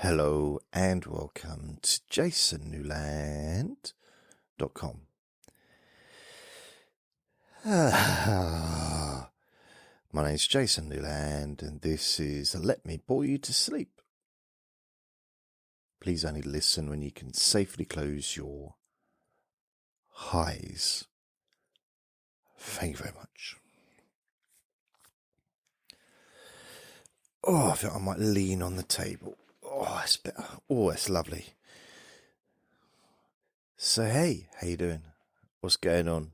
Hello and welcome to jasonnewland.com. My name's Jason Newland and this is Let Me Bore You to Sleep. Please only listen when you can safely close your eyes. Thank you very much. Oh, I think I might lean on the table. Oh, it's better. Oh, it's lovely. So, hey, how you doing? What's going on?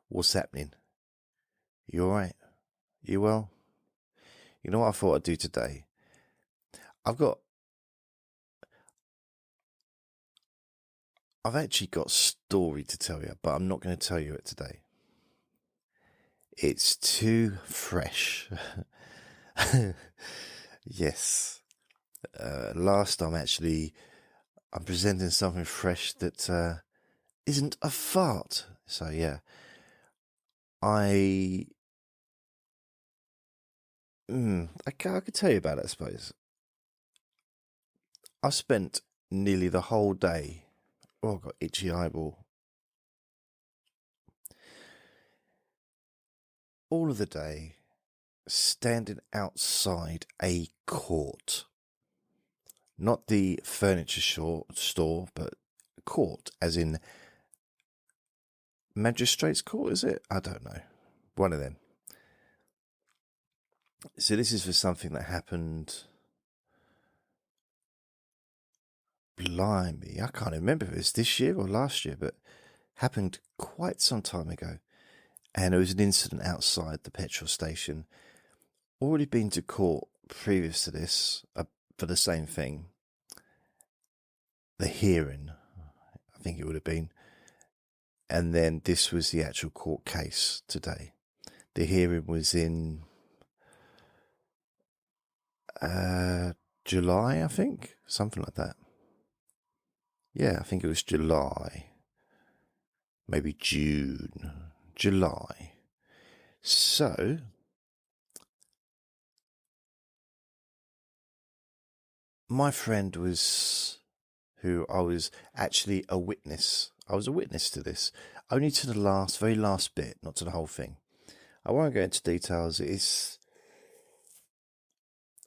What's happening? You alright? You well? You know what I thought I'd do today? I've actually got a story to tell you, but I'm not going to tell you it today. It's too fresh. Yes. Last time I'm presenting something fresh that isn't a fart. So yeah, I could tell you about it, I suppose. I spent nearly the whole day. Oh, I've got itchy eyeball. All of the day standing outside a court. Not the furniture store, but court, as in magistrate's court, is it? I don't know. One of them. So this is for something that happened. Blimey, I can't remember if it was this year or last year, but happened quite some time ago. And it was an incident outside the petrol station. Already been to court previous to this for the same thing. The hearing, I think it would have been. And then this was the actual court case today. The hearing was in July, I think. Something like that. Yeah, I think it was July. Maybe June. July. So, my friend who I was actually a witness. I was a witness to this. Only to the very last bit, not to the whole thing. I won't go into details.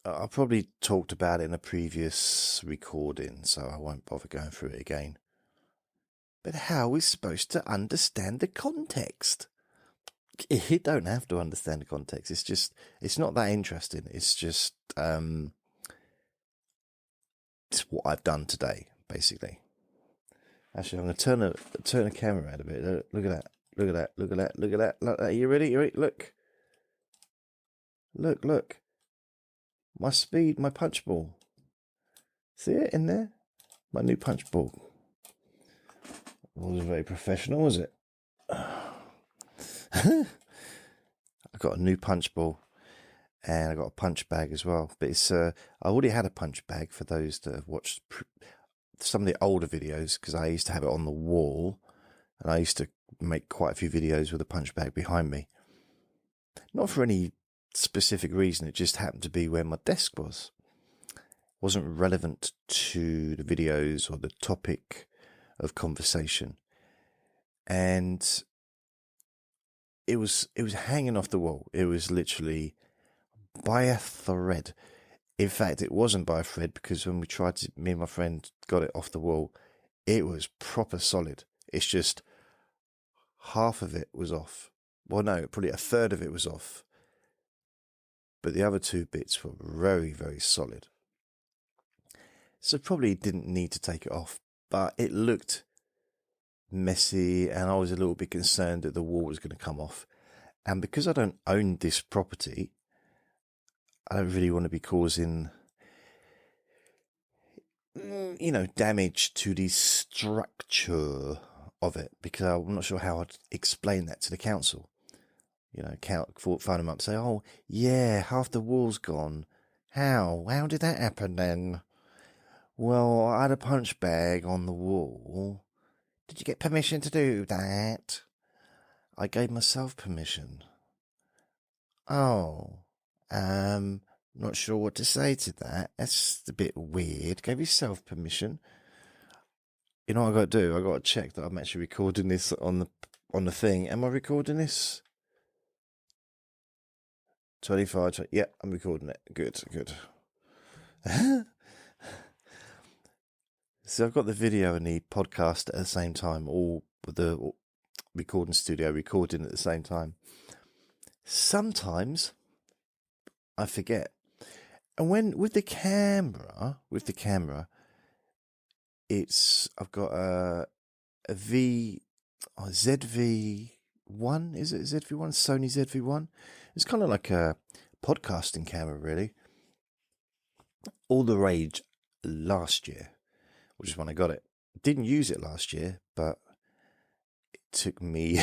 I probably talked about it in a previous recording, so I won't bother going through it again. But how are we supposed to understand the context? You don't have to understand the context. It's not that interesting. It's just, it's what I've done today, basically. Actually, I'm going to turn the camera around a bit. Look at that. Look at that. Look at that. Look at that. Look at that. You ready? You ready? Look. Look. My punch ball. See it in there? My new punch ball. Wasn't very professional, was it? I got a new punch ball. And I got a punch bag as well. But I already had a punch bag for those that have watched some of the older videos, because I used to have it on the wall. And I used to make quite a few videos with a punch bag behind me. Not for any specific reason, it just happened to be where my desk was. It wasn't relevant to the videos or the topic of conversation. And it was hanging off the wall. It was literally by a thread. In fact, it wasn't by a thread, because when me and my friend got it off the wall, it was proper solid. It's just half of it was off. Well, no, probably a third of it was off. But the other two bits were very, very solid. So probably didn't need to take it off, but it looked messy and I was a little bit concerned that the wall was going to come off. And because I don't own this property, I don't really want to be causing, damage to the structure of it, because I'm not sure how I'd explain that to the council. Phone them up and say, oh, yeah, half the wall's gone. How? How did that happen then? Well, I had a punch bag on the wall. Did you get permission to do that? I gave myself permission. Oh, Not sure what to say to that. That's a bit weird. Give yourself permission. You know what I got to do? I got to check that I'm actually recording this on the thing. Am I recording this? 25, 20, yeah, I'm recording it. Good. So I've got the video and the podcast at the same time, all with the recording studio recording at the same time. Sometimes I forget. And when with the camera, I've got a ZV-1, is it ZV-1? Sony ZV-1. It's kind of like a podcasting camera, really. All the rage last year, which is when I got it. Didn't use it last year, but it took me,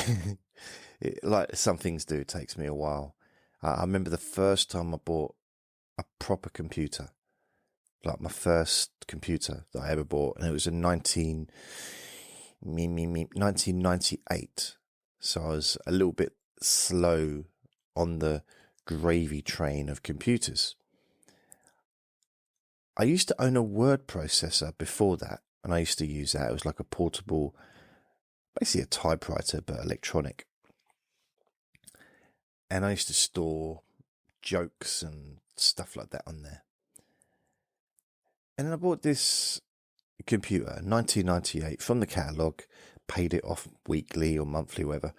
like some things do, it takes me a while. I remember the first time I bought a proper computer, like my first computer that I ever bought, and it was in 1998. So I was a little bit slow on the gravy train of computers. I used to own a word processor before that, and I used to use that. It was like a portable, basically a typewriter, but electronic. And I used to store jokes and stuff like that on there. And then I bought this computer, 1998, from the catalogue, paid it off weekly or monthly, whatever.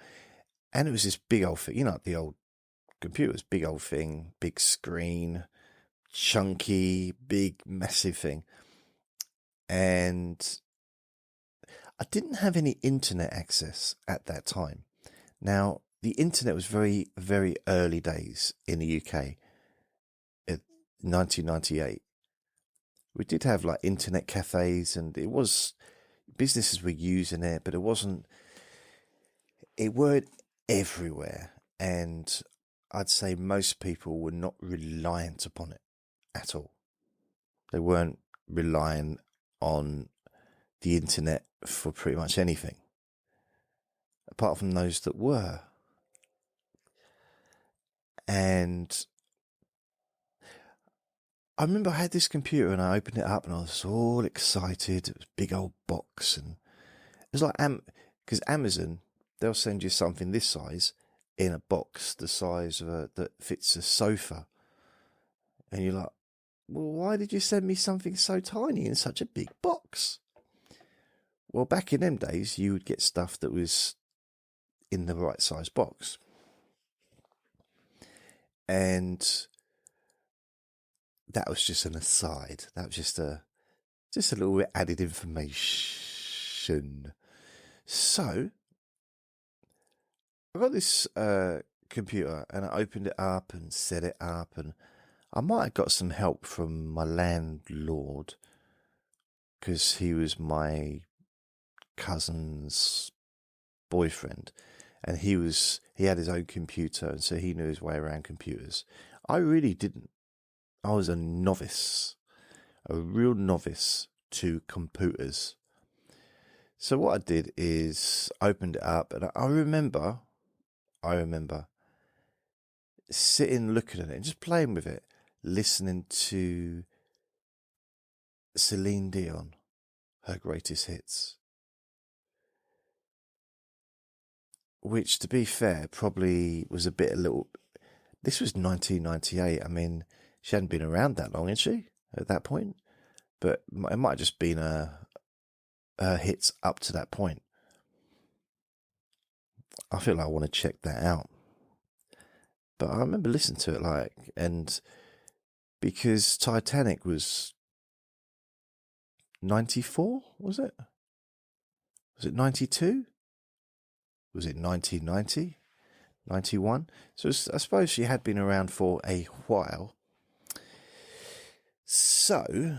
And it was this big old thing, the old computers, big old thing, big screen, chunky, big, massive thing. And I didn't have any internet access at that time. Now, the internet was very, very early days in the UK. In 1998. We did have like internet cafes, and it was businesses were using it, but it weren't everywhere. And I'd say most people were not reliant upon it at all. They weren't relying on the internet for pretty much anything, apart from those that were. And I remember I had this computer and I opened it up and I was all excited. It was a big old box, and it was like, because Amazon, they'll send you something this size in a box, the size of that fits a sofa. And you're like, well, why did you send me something so tiny in such a big box? Well, back in them days, you would get stuff that was in the right size box. And that was just an aside. That was just a little bit added information. So I got this computer and I opened it up and set it up, and I might have got some help from my landlord because he was my cousin's boyfriend, and he had his own computer, and so he knew his way around computers. I really didn't. I was a novice, a real novice to computers. So what I did is opened it up, and I remember sitting looking at it and just playing with it, listening to Celine Dion, her greatest hits. Which, to be fair, probably was this was 1998. I mean, she hadn't been around that long, had she, at that point? But it might have just been her hits up to that point. I feel like I want to check that out. But I remember listening to it, and because Titanic was 94, was it? Was it 92? Was it 1990? 91? So I suppose she had been around for a while. So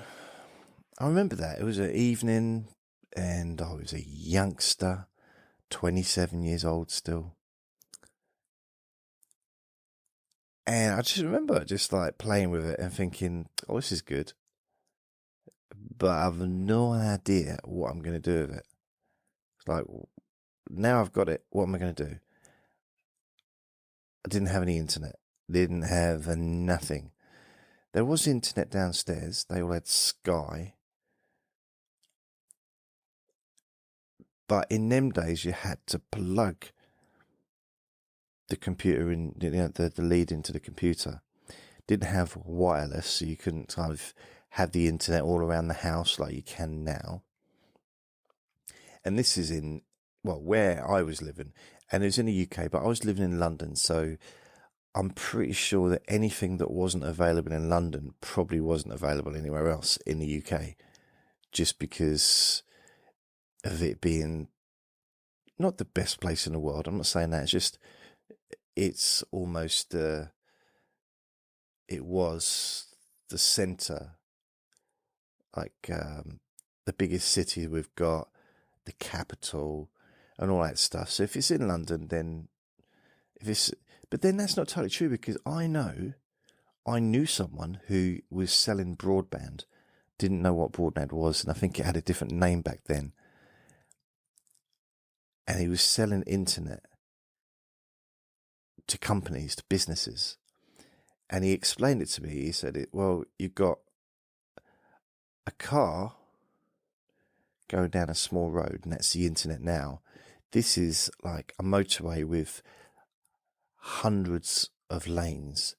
I remember that. It was an evening and I was a youngster, 27 years old still. And I just remember just like playing with it and thinking, oh, this is good. But I have no idea what I'm going to do with it. It's like, now I've got it, what am I going to do? I didn't have any internet. Didn't have nothing. There was internet downstairs. They all had Sky. But in them days, you had to plug the computer in, the lead into the computer. Didn't have wireless, so you couldn't kind of have the internet all around the house like you can now. And this is in, well, where I was living. And it was in the UK, but I was living in London, so I'm pretty sure that anything that wasn't available in London probably wasn't available anywhere else in the UK, just because of it being not the best place in the world. I'm not saying that. It's just, it's almost, it was the centre, like the biggest city we've got, the capital, and all that stuff. So if it's in London, then but then that's not totally true, because I knew someone who was selling broadband, didn't know what broadband was, and I think it had a different name back then. And he was selling internet to companies, to businesses. And he explained it to me. He said, well, you've got a car going down a small road, and that's the internet now. This is like a motorway with hundreds of lanes,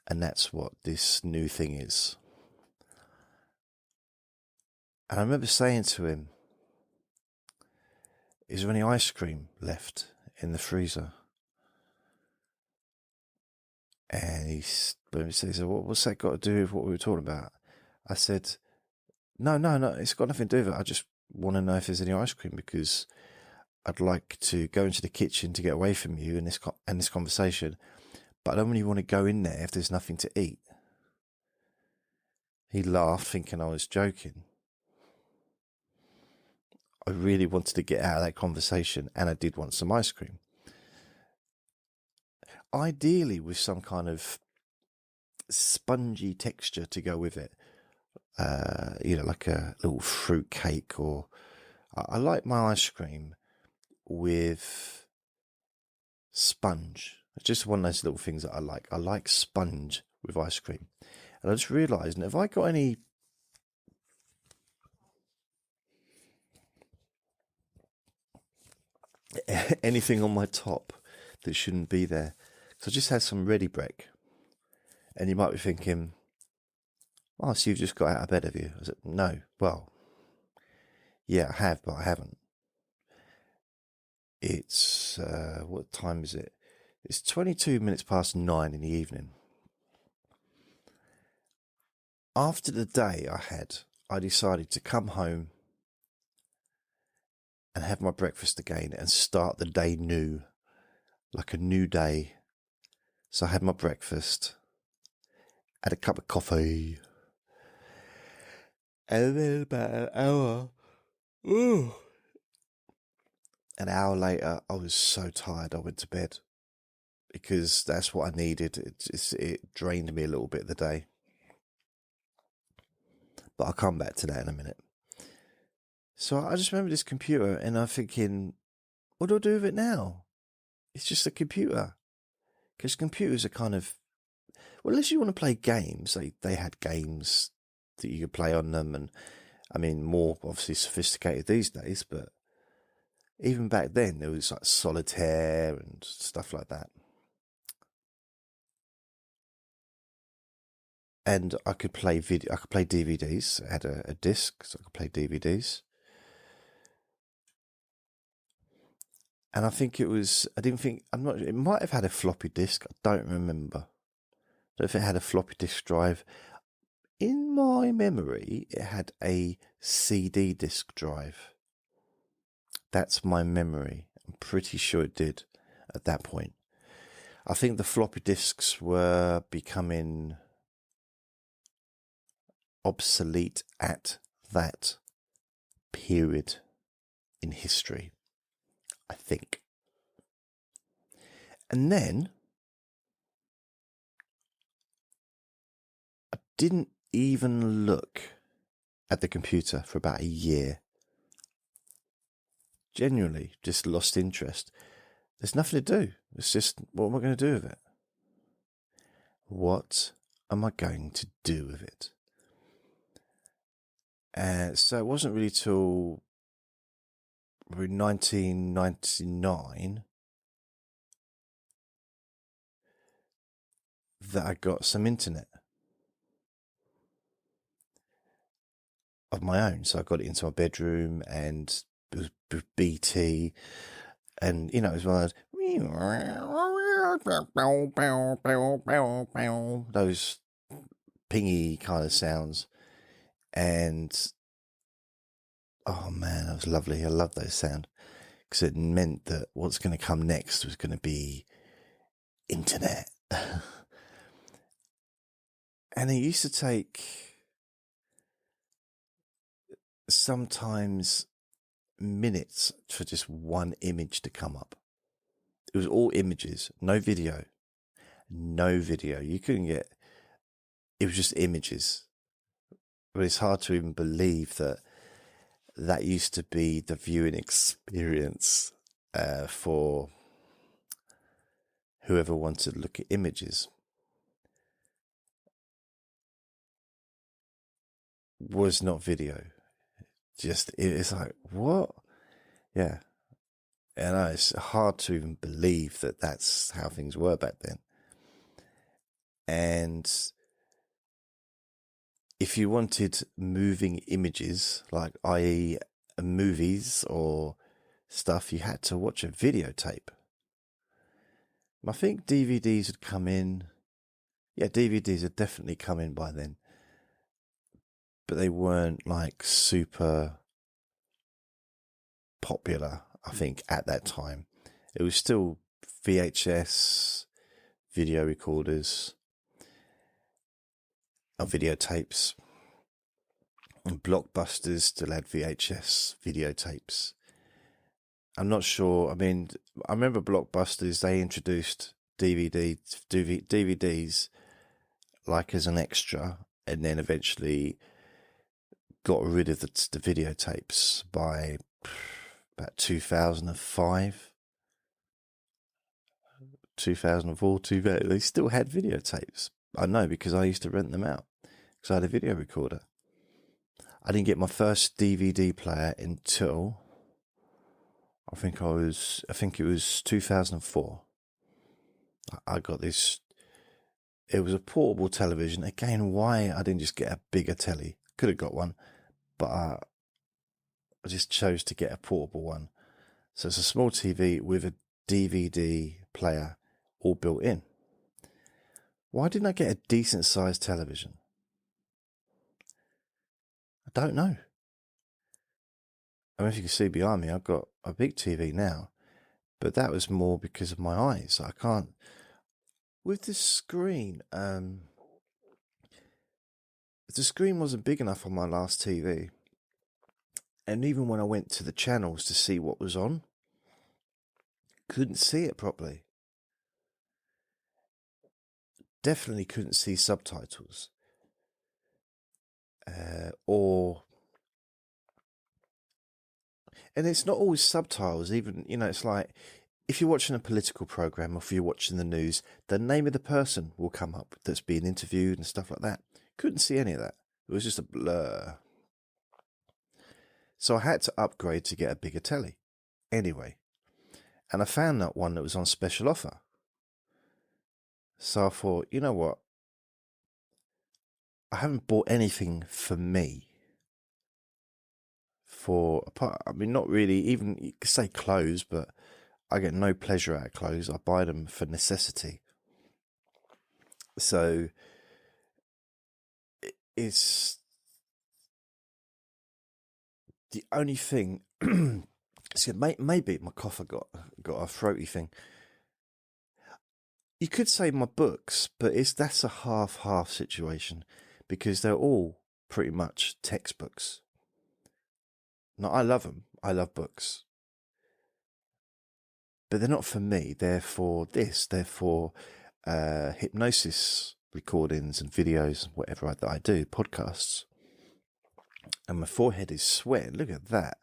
and that's what this new thing is. And I remember saying to him, is there any ice cream left in the freezer? And he says, what's that got to do with what we were talking about? I said, no, it's got nothing to do with it. I just want to know if there's any ice cream, because I'd like to go into the kitchen to get away from you and this conversation, but I don't really want to go in there if there's nothing to eat. He laughed, thinking I was joking. I really wanted to get out of that conversation, and I did want some ice cream. Ideally with some kind of spongy texture to go with it. Like a little fruit cake, or I like my ice cream with sponge. It's just one of those little things that I like. I like sponge with ice cream. And I just realised, have I got anything on my top that shouldn't be there? So I just had some ready break. And you might be thinking, oh, so you've just got out of bed, have you? I said, no. Well, yeah, I have, but I haven't. It's, what time is it? It's 22 minutes past 9 in the evening. After the day I had, I decided to come home and have my breakfast again and start the day new, like a new day. So I had my breakfast, had a cup of coffee, and then about an hour later, I was so tired I went to bed, because that's what I needed. It drained me a little bit of the day. But I'll come back to that in a minute. So I just remember this computer, and I'm thinking, what do I do with it now? It's just a computer. Because computers are kind of, well, unless you want to play games, they had games that you could play on them, and I mean, more obviously sophisticated these days, but even back then there was like solitaire and stuff like that. And I could play DVDs. I had a disc, so I could play DVDs. And I think it might have had a floppy disk. I don't remember. I don't know if it had a floppy disk drive. In my memory, it had a CD disk drive. That's my memory. I'm pretty sure it did at that point. I think the floppy disks were becoming obsolete at that period in history, I think. And then I didn't even look at the computer for about a year. Genuinely just lost interest. There's nothing to do. It's just, what am I going to do with it? What am I going to do with it? And so it wasn't really till 1999 that I got some internet of my own. So I got it into my bedroom, and it was BT, and you know, it was one of those pingy kind of sounds. And oh man, that was lovely. I love those sound, because it meant that what's going to come next was going to be internet. And it used to take sometimes minutes for just one image to come up. It was all images, no video. You couldn't get, it was just images. But it's hard to even believe that that used to be the viewing experience for whoever wanted to look at images. Was not video. Just, it's like, what? Yeah. And it's hard to even believe that that's how things were back then. And if you wanted moving images, like i.e. movies or stuff, you had to watch a videotape. I think DVDs had come in. Yeah, DVDs had definitely come in by then. But they weren't like super popular, I think, at that time. It was still VHS video recorders or videotapes. And Blockbusters still had VHS videotapes. I'm not sure. I mean, I remember Blockbusters, they introduced DVDs like as an extra, and then eventually got rid of the videotapes by about 2005, 2004. They still had videotapes. I know, because I used to rent them out, because I had a video recorder. I didn't get my first DVD player until I think it was 2004. I got this. It was a portable television. Again, why I didn't just get a bigger telly? Could have got one, but I just chose to get a portable one. So it's a small TV with a DVD player all built in. Why didn't I get a decent sized television? I don't know. I mean, if you can see behind me, I've got a big TV now, but that was more because of my eyes. I can't, with the screen, the screen wasn't big enough on my last TV. And even when I went to the channels to see what was on, couldn't see it properly. Definitely couldn't see subtitles. And it's not always subtitles, even, you know, it's like, if you're watching a political program or if you're watching the news, the name of the person will come up that's being interviewed and stuff like that. Couldn't see any of that. It was just a blur. So I had to upgrade to get a bigger telly. Anyway, and I found that one that was on special offer. So I thought, you know what? I haven't bought anything for me. I mean, not really, even, you could say clothes, but I get no pleasure out of clothes. I buy them for necessity. So it's the only thing. Maybe my cough got a throaty thing. You could say my books, but that's a half situation, because they're all pretty much textbooks. Now, I love them. I love books. But they're not for me. They're for this. They're for hypnosis recordings and videos, whatever that I do, podcasts. And my forehead is sweating. Look at that.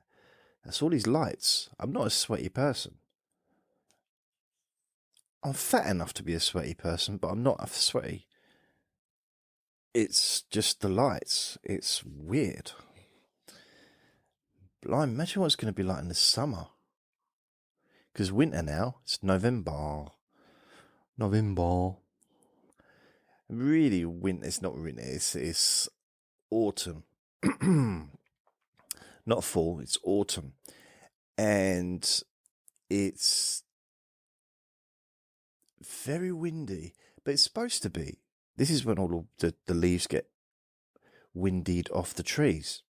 That's all these lights. I'm not a sweaty person. I'm fat enough to be a sweaty person, but I'm not sweaty. it's just the lights. It's weird. But I imagine what it's going to be like in the summer. Because winter now, it's November. Really, winter, it's not winter, it's autumn. Not fall, it's autumn. And it's very windy, but it's supposed to be. This is when all the leaves get windied off the trees.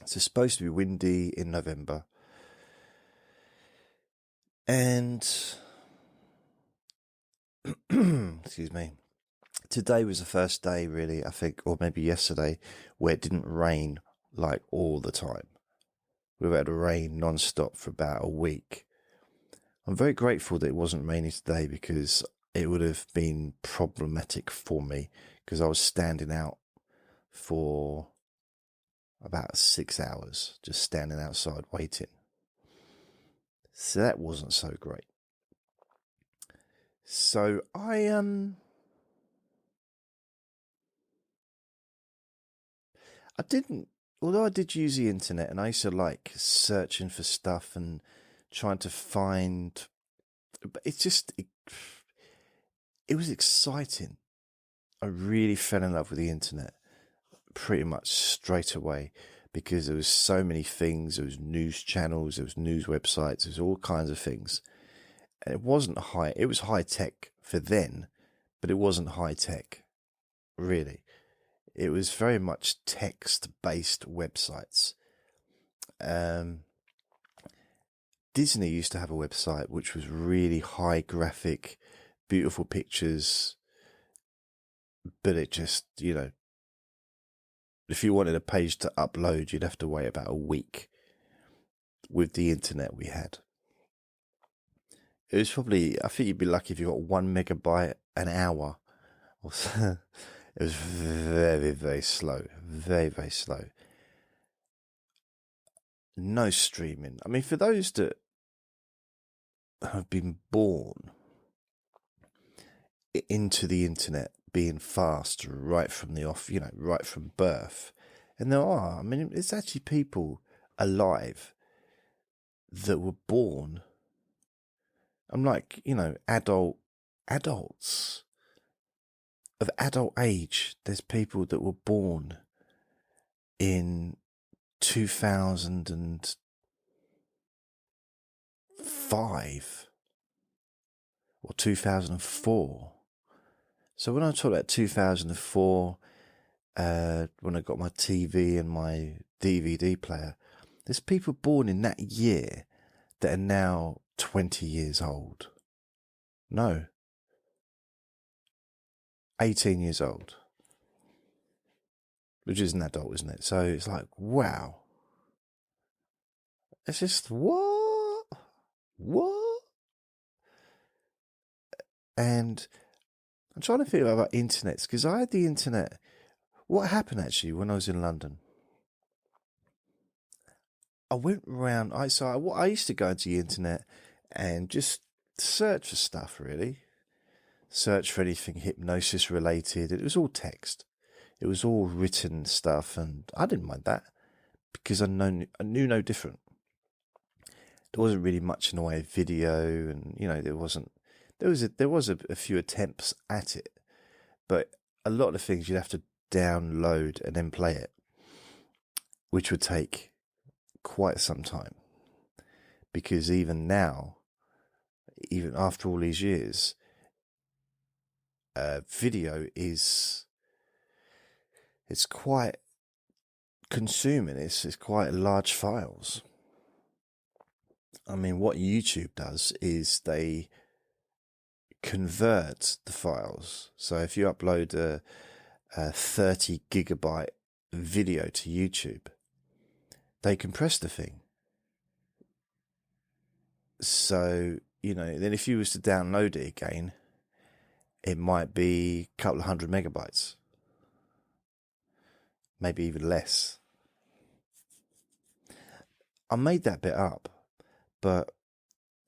So it's supposed to be windy in November. And excuse me. Today was the first day, really, I think, or maybe yesterday, where it didn't rain like all the time. We've had rain non-stop for about a week. I'm very grateful that it wasn't raining today, because it would have been problematic for me, because I was standing out for about 6 hours, just standing outside waiting. So that wasn't so great. So I didn't, although I did use the internet, and I used to like searching for stuff and trying to find, but it's just, it was exciting. I really fell in love with the internet pretty much straight away, because there was so many things. There was news channels, there was news websites, there was all kinds of things. And it wasn't it was high tech for then, but it wasn't high tech, really. It was very much text-based websites. Disney used to have a website which was really high graphic, beautiful pictures, but it just, if you wanted a page to upload, you'd have to wait about a week. With the internet we had, it was probably, I think you'd be lucky if you got 1 megabyte an hour. It was very, very slow. Very, very slow. No streaming. I mean, for those that have been born into the internet being fast right from the off, right from birth. And there are, I mean, it's actually people alive that were born. I'm like, adults of adult age. There's people that were born in 2005 or 2004. So when I talk about 2004, when I got my TV and my DVD player, there's people born in that year that are now 20 years old. No. 18 years old. Which is an adult, isn't it? So it's like, wow. It's just, what? And I'm trying to figure out about internets, because I had the internet. What happened actually when I was in London? I went around. I used to go into the internet and just search for stuff. Really, search for anything hypnosis related. It was all text. It was all written stuff, and I didn't mind that, because I knew no different. There wasn't really much in the way of video, and there was a few attempts at it, but a lot of the things you'd have to download and then play it, which would take quite some time, because even now, even after all these years, video it's quite consuming. It's quite large files. I mean, what YouTube does is they convert the files. So if you upload a 30 gigabyte video to YouTube, they compress the thing. So, then if you was to download it again, it might be a couple of 100 megabytes. Maybe even less. I made that bit up, but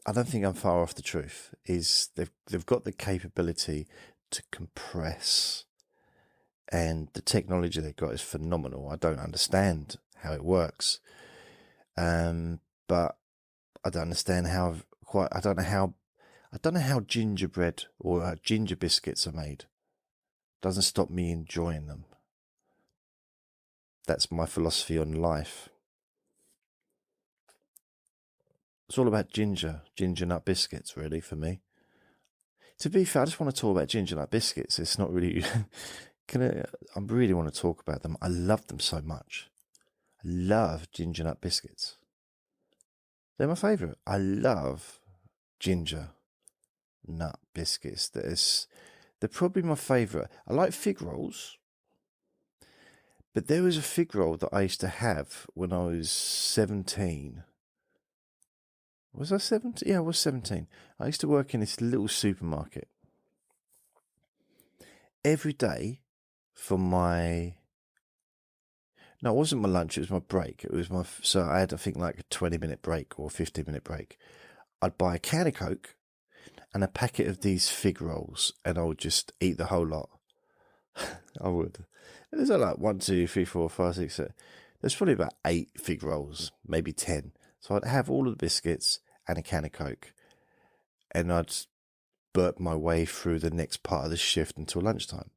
I don't think I'm far off the truth. Is they've got the capability to compress and the technology they got is phenomenal. I don't understand how it works, but I don't understand how. I don't know how gingerbread or ginger biscuits are made. Doesn't stop me enjoying them. That's my philosophy on life. It's all about ginger nut biscuits, really, for me. To be fair, I just want to talk about ginger nut biscuits. It's not really. I really want to talk about them. I love them so much. I love ginger nut biscuits. They're my favourite. I love ginger nut biscuits. They're probably my favourite. I like fig rolls. But there was a fig roll that I used to have when I was 17. Was I 17? Yeah, I was 17. I used to work in this little supermarket. Every day for my... No, it wasn't my lunch, it was my break. So I had, I think, like a 20-minute break or a 15-minute break. I'd buy a can of Coke and a packet of these fig rolls, and I would just eat the whole lot. I would. There's like 1, 2, 3, 4, 5, 6, 7. There's probably about 8 fig rolls, maybe 10. So I'd have all of the biscuits and a can of Coke, and I'd burp my way through the next part of the shift until lunchtime.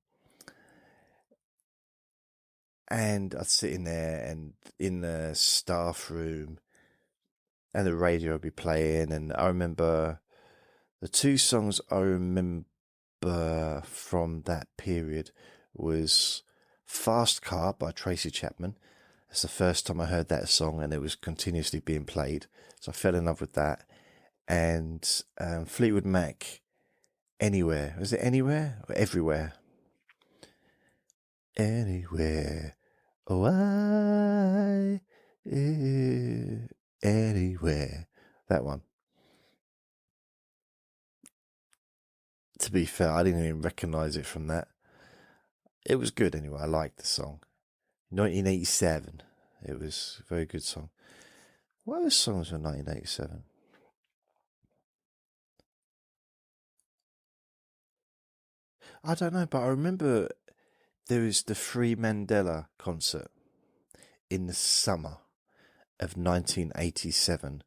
And I'd sit in there and in the staff room, and the radio would be playing. And I remember the 2 songs I remember from that period was Fast Car by Tracy Chapman. It's the first time I heard that song, and it was continuously being played. So I fell in love with that. And Fleetwood Mac, Anywhere. Was it Anywhere or Everywhere? Anywhere. Oh, anywhere. That one. To be fair, I didn't even recognise it from that. It was good anyway. I liked the song. 1987. It was a very good song. What other songs were 1987? I don't know, but I remember there was the Free Mandela concert in the summer of 1987.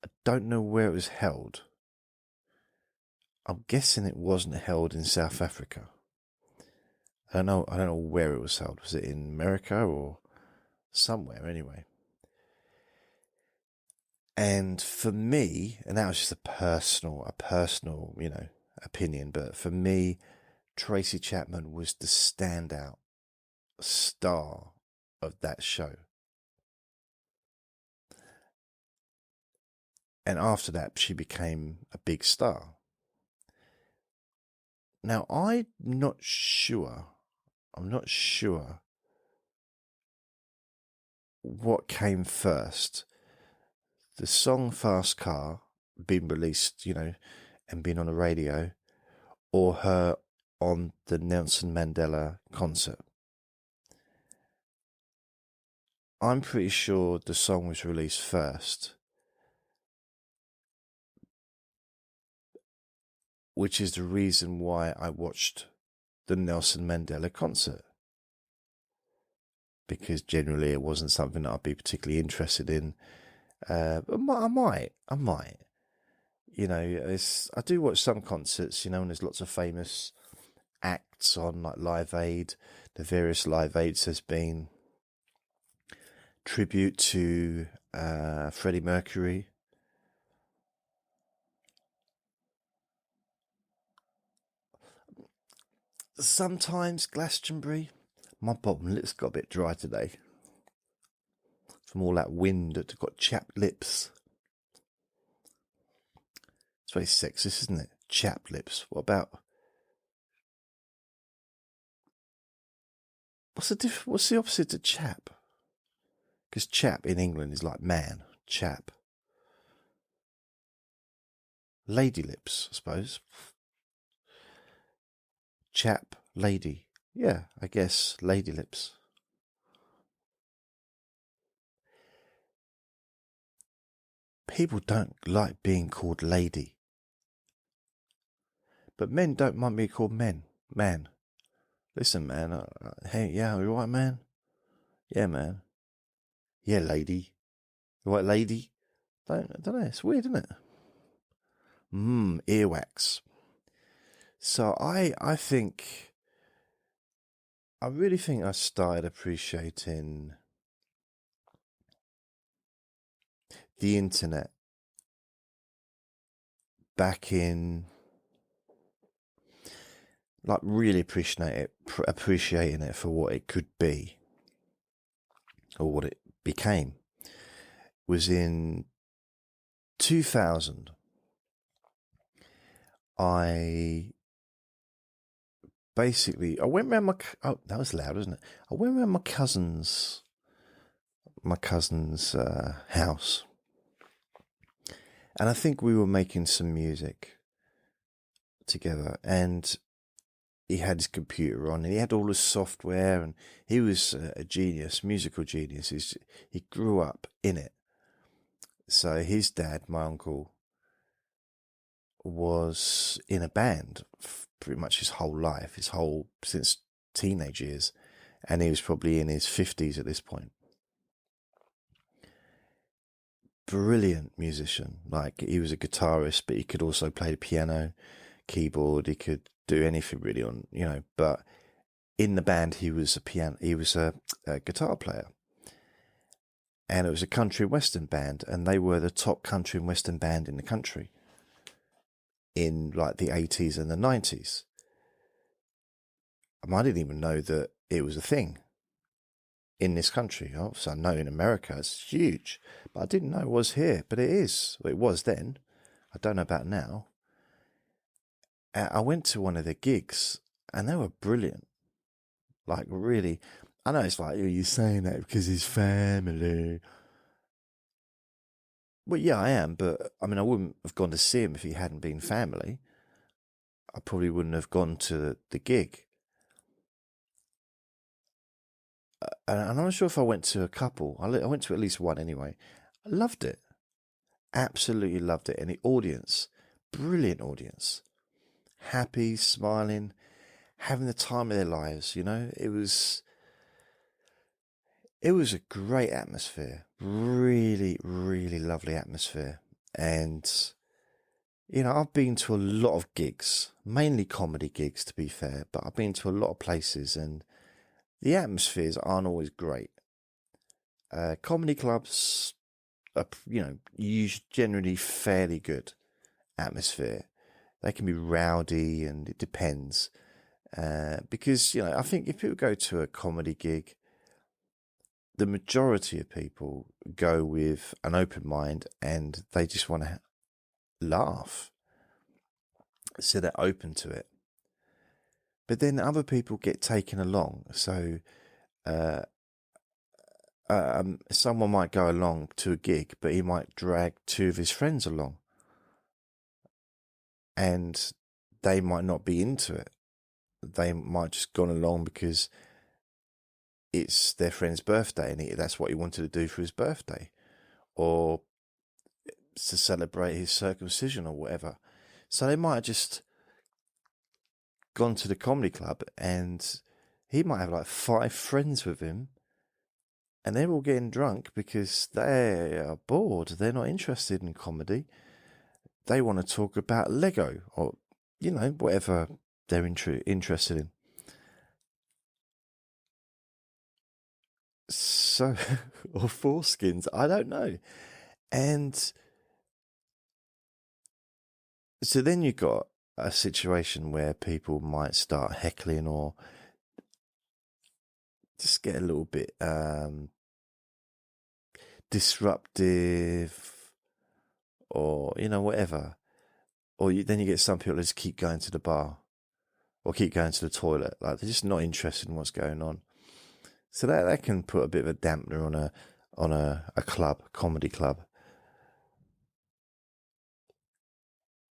I don't know where it was held. I'm guessing it wasn't held in South Africa. I don't know where it was held. Was it in America or somewhere anyway? And for me, and that was just a personal, opinion, but for me, Tracy Chapman was the standout star of that show. And after that, she became a big star. Now, I'm not sure what came first. The song Fast Car being released, and being on the radio, or her on the Nelson Mandela concert. I'm pretty sure the song was released first, which is the reason why I watched the Nelson Mandela concert. Because generally it wasn't something that I'd be particularly interested in. But I might. I do watch some concerts, and there's lots of famous acts on, like Live Aid. The various Live Aids has been tribute to Freddie Mercury. Sometimes Glastonbury. My bottom lip's got a bit dry today from all that wind. It's got chapped lips. It's very sexist, isn't it? Chapped lips. What about... What's the opposite to chap? Because chap in England is like man. Chap. Lady lips, I suppose. Chap, lady. Yeah, I guess lady lips. People don't like being called lady. But men don't mind being called man. Listen, man. Hey, yeah, you all right, man? Yeah, man. Yeah, lady. You all right, lady? Don't know. It's weird, isn't it? Earwax. So I really think I started appreciating the internet back in, like, really appreciating it for what it could be, or what it became, was in 2000. I went around oh, that was loud, wasn't it? I went around my cousin's house, and I think we were making some music together, and he had his computer on, and he had all the software, and he was a genius, musical genius. He grew up in it. So his dad, my uncle, was in a band pretty much his whole life, since teenage years, and he was probably in his 50s at this point. Brilliant musician. Like, he was a guitarist, but he could also play the piano, keyboard. He could do anything really but in the band he was a guitar player, and it was a country western band, and they were the top country and western band in the country in like the 80s and the 90s. I didn't even know that it was a thing in this country. Obviously, I know in America it's huge, but I didn't know it was here. But it is. It was then. I don't know about now. I went to one of their gigs, and they were brilliant. Like, really. I know it's like, you're saying that because he's family. Well, yeah, I am, but I mean, I wouldn't have gone to see him if he hadn't been family. I probably wouldn't have gone to the gig. And I'm not sure if I went to a couple. I went to at least one anyway. I loved it. Absolutely loved it. And the audience, brilliant audience. Happy, smiling, having the time of their lives, It was a great atmosphere. Really, really lovely atmosphere. And, I've been to a lot of gigs, mainly comedy gigs to be fair, but I've been to a lot of places, and the atmospheres aren't always great. Comedy clubs are, generally fairly good atmosphere. They can be rowdy, and it depends. Because, I think if people go to a comedy gig, the majority of people go with an open mind, and they just want to laugh. So they're open to it. But then other people get taken along. So someone might go along to a gig, but he might drag two of his friends along, and they might not be into it. They might just gone along because it's their friend's birthday, and that's what he wanted to do for his birthday, or to celebrate his circumcision or whatever. So they might have just gone to the comedy club, and he might have like 5 friends with him, and they're all getting drunk because they are bored. They're not interested in comedy. They want to talk about Lego or, whatever they're interested in. So, or foreskins, I don't know. And so then you've got a situation where people might start heckling or just get a little bit disruptive, or whatever. Or then you get some people that just keep going to the bar or keep going to the toilet, like they're just not interested in what's going on. So that can put a bit of a dampener on a comedy club.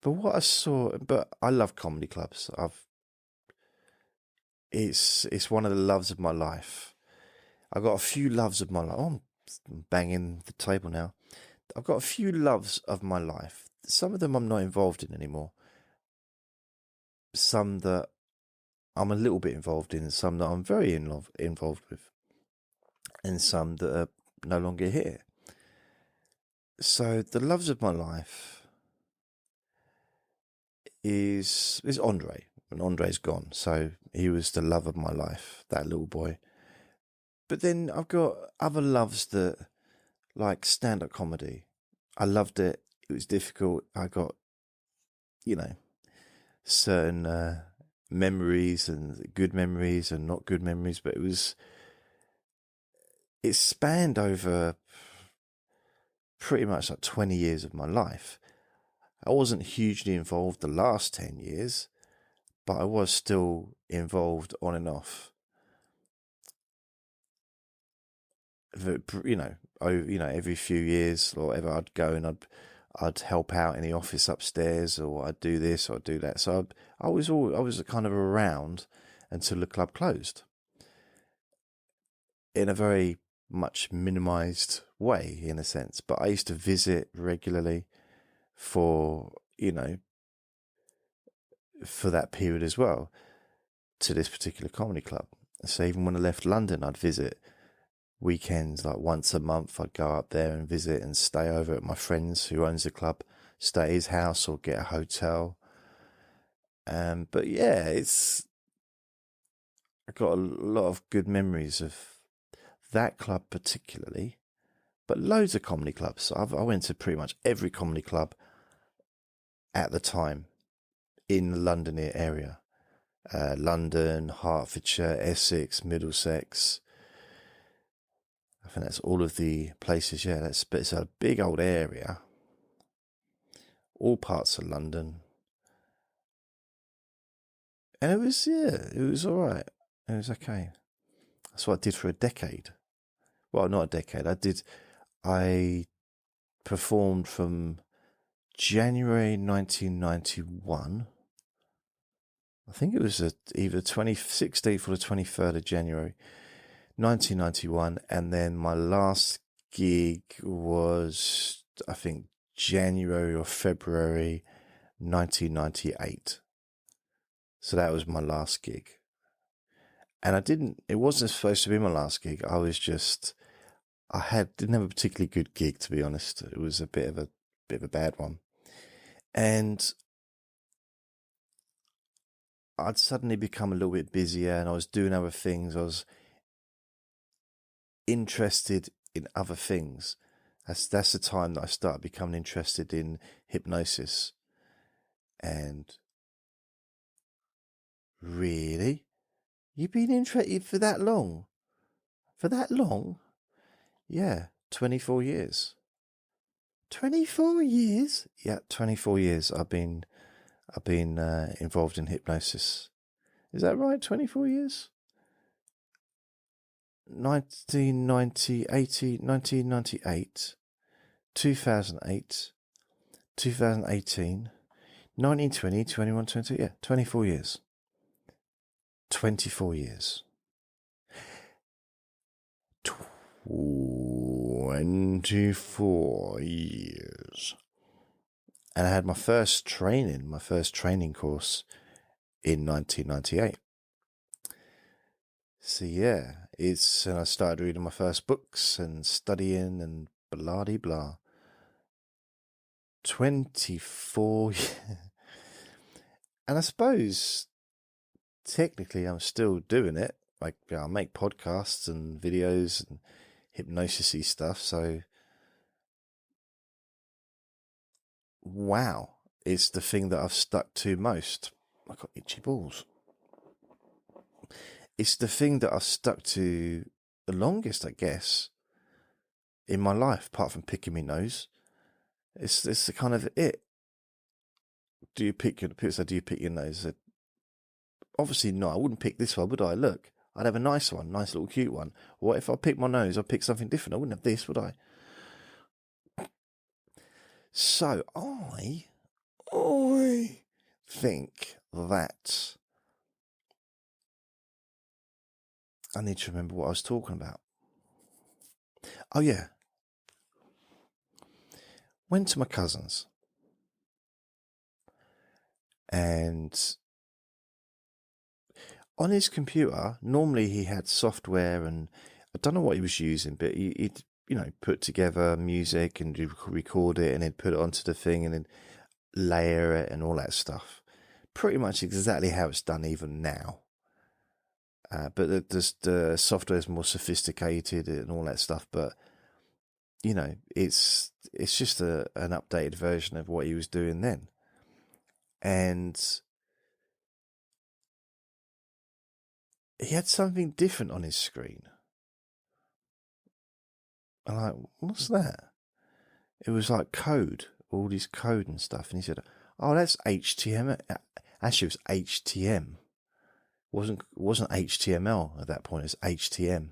But I love comedy clubs. It's one of the loves of my life. I've got a few loves of my life. Oh, I'm banging the table now. I've got a few loves of my life. Some of them I'm not involved in anymore. Some that I'm a little bit involved in, some that I'm very involved with, and some that are no longer here. So the loves of my life is Andre, and Andre's gone. So he was the love of my life, that little boy. But then I've got other loves that, like stand-up comedy. I loved it. It was difficult. I got, certain memories, and good memories and not good memories, but it spanned over pretty much like 20 years of my life. I wasn't hugely involved the last 10 years, but I was still involved on and off. Every few years or whatever, I'd go and I'd help out in the office upstairs, or I'd do this or I'd do that. So I was kind of around until the club closed, in a very much minimized way, in a sense. But I used to visit regularly for that period as well, to this particular comedy club. So even when I left London, I'd visit weekends, like once a month. I'd go up there and visit and stay over at my friend's who owns the club, stay at his house or get a hotel. But yeah, I got a lot of good memories of that club particularly, but loads of comedy clubs. I went to pretty much every comedy club at the time in the London area. London, Hertfordshire, Essex, Middlesex. I think that's all of the places. Yeah, it's a big old area. All parts of London. And it was all right. It was okay. That's what I did for a decade. Well, not a decade. I performed from January 1991. I think it was either 16th or the 23rd of January 1991. And then my last gig was, I think, January or February 1998. So that was my last gig. And it wasn't supposed to be my last gig. Didn't have a particularly good gig, to be honest. It was a bit of a bad one. And I'd suddenly become a little bit busier, and I was doing other things. I was interested in other things. That's the time that I started becoming interested in hypnosis. And really? You've been interested for that long? For that long? Yeah, 24 years. 24 years? Yeah, 24 years I've been involved in hypnosis. Is that right? 24 years? 1998, 2008, 2018, 1920, 21, 22, yeah, 24 years. 24 years. 24 years. And I had my first training course in 1998. So yeah, and I started reading my first books and studying and blah-de-blah. 24 years. And I suppose technically I'm still doing it. Like, I make podcasts and videos and hypnosis-y stuff. So, wow, it's the thing that I've stuck to most. I've got itchy balls. It's the thing that I've stuck to the longest, I guess, in my life, apart from picking my nose. It's the kind of it. Do you pick your nose? Obviously not. I wouldn't pick this one, would I? Look, I'd have a nice one, nice little cute one. What if I pick my nose? I'd pick something different. I wouldn't have this, would I? So I think that I need to remember what I was talking about. Oh yeah. Went to my cousin's, and on his computer, normally he had software, and I don't know what he was using, but he'd put together music and he'd record it and he'd put it onto the thing and then layer it and all that stuff. Pretty much exactly how it's done even now. But the software is more sophisticated and all that stuff. But it's just an updated version of what he was doing then. And he had something different on his screen. I'm like, what's that? It was like code, all this code and stuff. And he said, oh, that's HTML. Actually, it was HTM. Wasn't HTML at that point. It's HTM.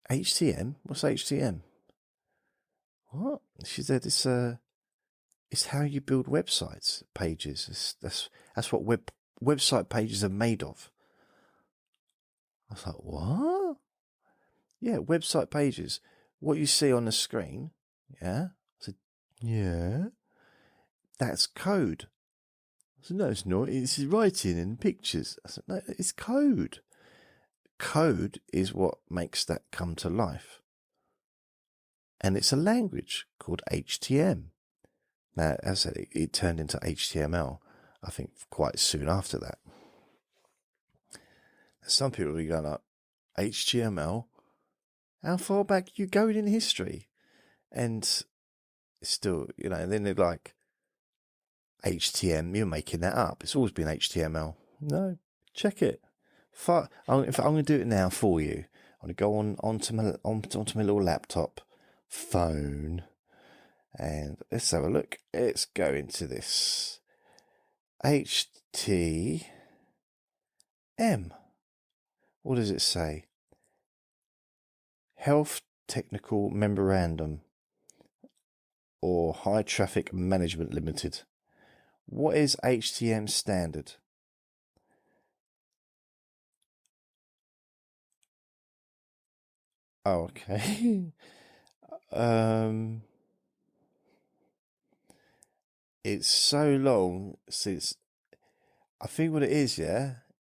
HTM? What's HTM? What? She said it's how you build websites pages. That's what website pages are made of. I was like, what? Yeah, website pages. What you see on the screen. Yeah. I said, yeah. That's code. I said, no, it's not. It's writing and pictures. I said, no, it's code. Code is what makes that come to life. And it's a language called HTM. Now, as I said, it turned into HTML, I think, quite soon after that. Some people are going like, HTML? How far back are you going in history? And still, then they're like, HTM, you're making that up. It's always been HTML. No, check it. I'm going to do it now for you. I'm going to go onto my little laptop, phone, and let's have a look. Let's go into this. HTM. What does it say? Health Technical Memorandum or High Traffic Management Limited. What is HTM standard? Oh, okay. It's so long since, I think what it is,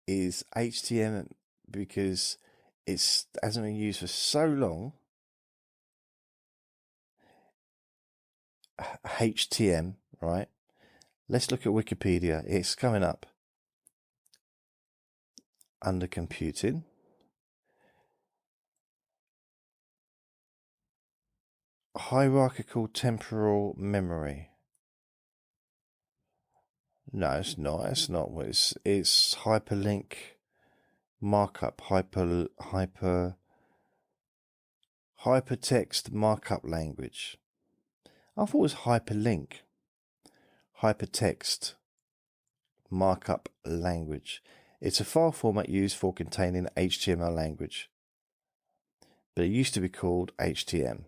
is HTM, because it hasn't been used for so long. HTM, right? Let's look at Wikipedia. It's coming up under computing. Hierarchical temporal memory. No, it's not. It's not. It's hyperlink markup. Hypertext markup language. I thought it was hyperlink. Hypertext markup language. It's a file format used for containing HTML language. But it used to be called HTM.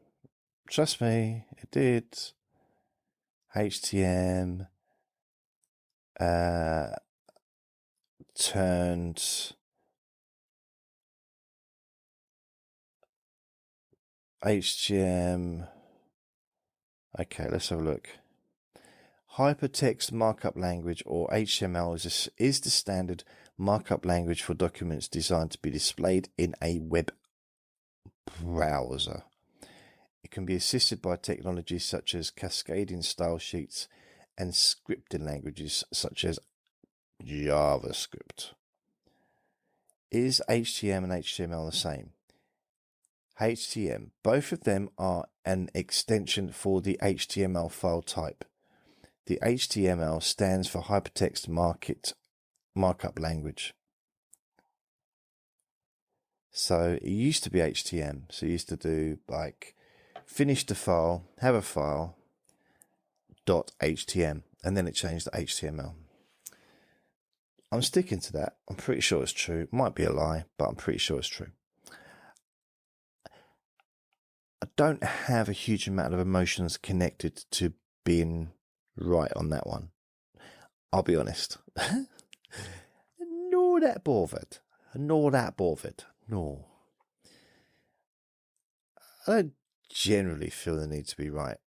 Trust me, it did. HTM turned HTM. Okay, let's have a look. Hypertext markup language, or HTML, is the standard markup language for documents designed to be displayed in a web browser. It can be assisted by technologies such as cascading style sheets and scripting languages such as JavaScript. Is HTM and HTML the same? HTM, both of them are an extension for the HTML file type. The HTML stands for Hypertext Markup Language. So it used to be HTM. So you used to do like finish the file, have a file, .htm, and then it changed to HTML. I'm sticking to that. I'm pretty sure it's true. It might be a lie, but I'm pretty sure it's true. I don't have a huge amount of emotions connected to being right on that one. I'll be honest. Nor that bothered. No. I don't generally feel the need to be right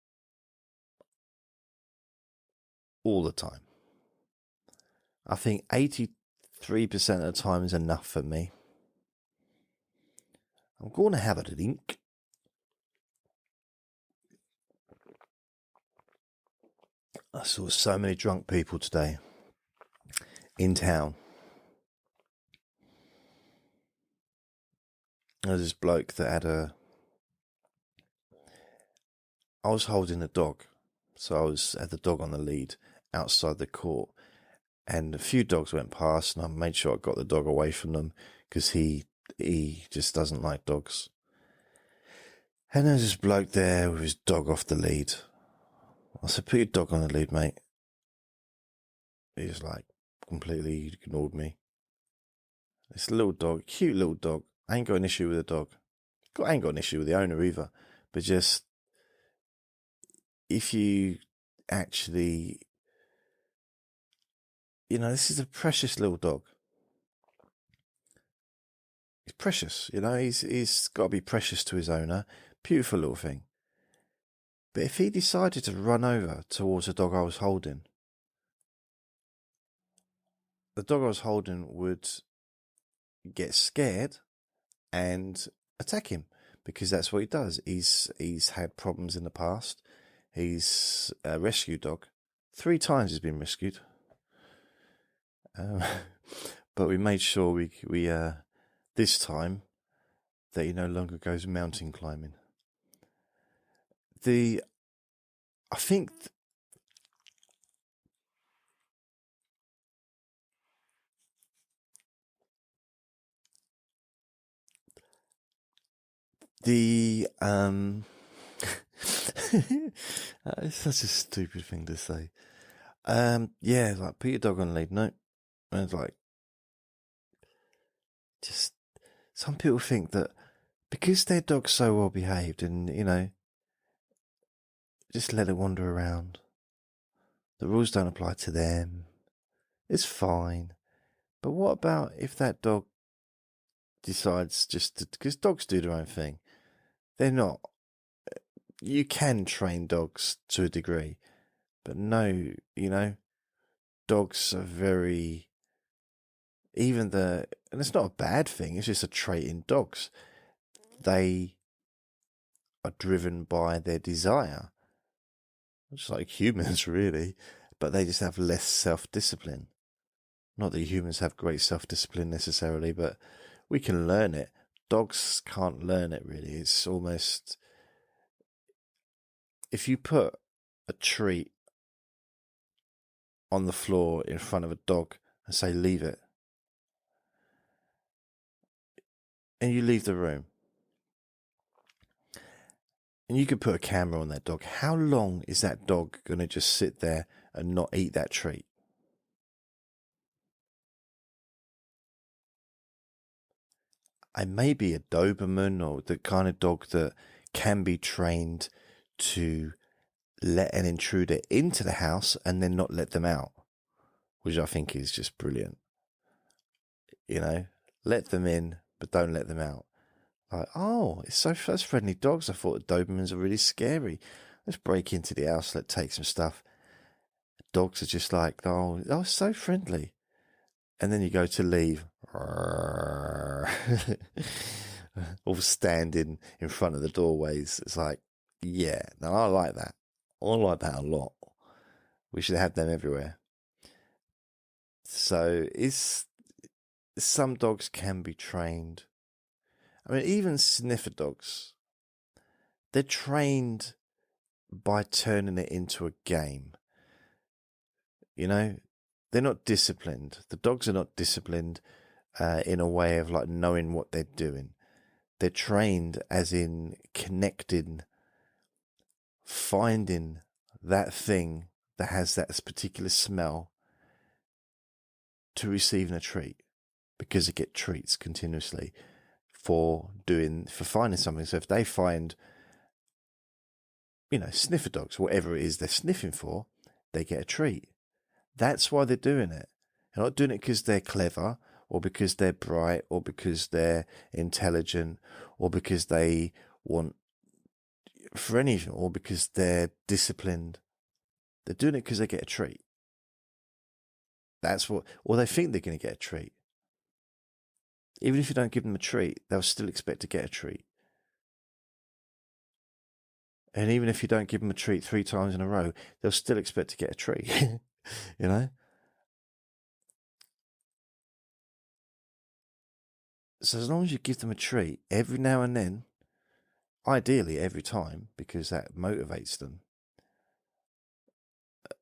all the time. I think 80 3% of the time is enough for me. I'm going to have a drink. I saw so many drunk people today in town. There was this bloke that had I was holding a dog, so I had the dog on the lead outside the court, and a few dogs went past, and I made sure I got the dog away from them because he just doesn't like dogs. And there was this bloke there with his dog off the lead. I said, "Put your dog on the lead, mate." He was like, completely ignored me. This little dog, cute little dog. I ain't got an issue with the dog. I ain't got an issue with the owner either. But just, if you actually, this is a precious little dog. He's precious, he's got to be precious to his owner. Beautiful little thing. But if he decided to run over towards the dog I was holding, the dog I was holding would get scared and attack him, because that's what he does. He's had problems in the past. He's a rescue dog. 3 times he's been rescued. But we made sure we this time that he no longer goes mountain climbing. I think it's such a stupid thing to say. Yeah, like, put your dog on lead. No, and it's like, just, some people think that because their dog's so well behaved and just let it wander around, the rules don't apply to them. It's fine. But what about if that dog decides because dogs do their own thing. They're not, you can train dogs to a degree, but no, dogs are very, and it's not a bad thing, it's just a trait in dogs. They are driven by their desire, just like humans really, but they just have less self-discipline. Not that humans have great self-discipline necessarily, but we can learn it. Dogs can't learn it really. It's almost, if you put a treat on the floor in front of a dog and say, leave it, and you leave the room, and you could put a camera on that dog, how long is that dog going to just sit there and not eat that treat? I may be a Doberman, or the kind of dog that can be trained to let an intruder into the house and then not let them out, which I think is just brilliant. Let them in, but don't let them out. Like, oh, that's friendly dogs. I thought the Dobermans are really scary. Let's break into the house, let's take some stuff. Dogs are just like, oh, so friendly. And then you go to leave, all standing in front of the doorways. It's like, yeah, no, I like that. I like that a lot. We should have them everywhere. So some dogs can be trained. I mean, even sniffer dogs, they're trained by turning it into a game. They're not disciplined. The dogs are not disciplined in a way of like knowing what they're doing. They're trained as in connecting, finding that thing that has that particular smell to receiving a treat, because they get treats continuously for finding something. So if they find, sniffer dogs, whatever it is they're sniffing for, they get a treat. That's why they're doing it. They're not doing it because they're clever, or because they're bright, or because they're intelligent, or because they want for anything, or because they're disciplined. They're doing it because they get a treat. or they think they're going to get a treat. Even if you don't give them a treat, they'll still expect to get a treat. And even if you don't give them a treat 3 times in a row, they'll still expect to get a treat. You know? So as long as you give them a treat every now and then, ideally every time, because that motivates them.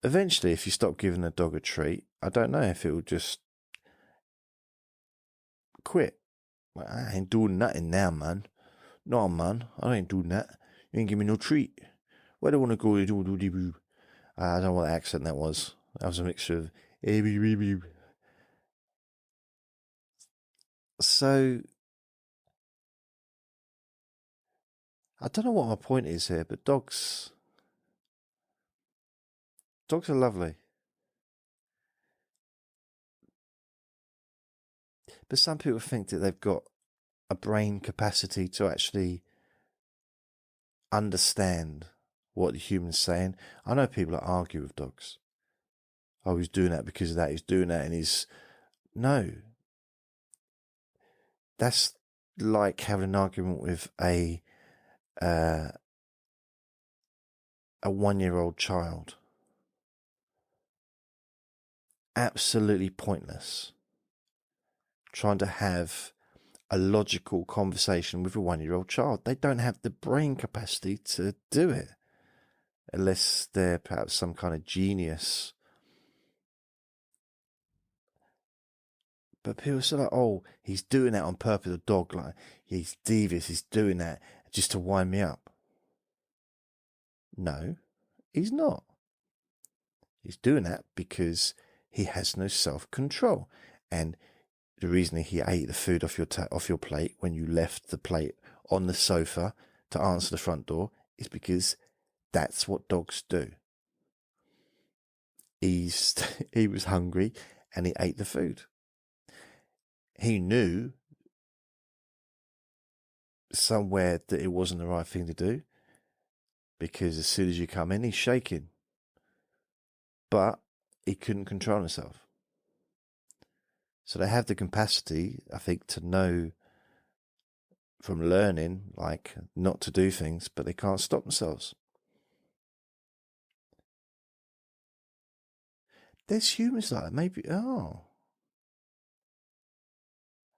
Eventually, if you stop giving a dog a treat, I don't know if it will just quit. Well, I ain't doing nothing now, man. No, man, I ain't doing that. You ain't giving me no treat. Where do I want to go? I don't know what accent that was. That was a mixture of... So, I don't know what my point is here, but dogs are lovely. But some people think that they've got a brain capacity to actually understand what the human's saying. I know people that argue with dogs. Oh, he's doing that because of that. He's doing that, and he's... No. That's like having an argument with a 1-year-old child. Absolutely pointless. Trying to have a logical conversation with a 1-year-old child. They don't have the brain capacity to do it. Unless they're perhaps some kind of genius. But people say like, oh, he's doing that on purpose, the dog, like, he's devious, he's doing that just to wind me up. No, he's not. He's doing that because he has no self-control. And the reason he ate the food off your plate when you left the plate on the sofa to answer the front door is because that's what dogs do. He was hungry and he ate the food. He knew somewhere that it wasn't the right thing to do, because as soon as you come in, he's shaking. But he couldn't control himself. So they have the capacity, I think, to know from learning, like, not to do things, but they can't stop themselves. There's humans like that, maybe. Oh,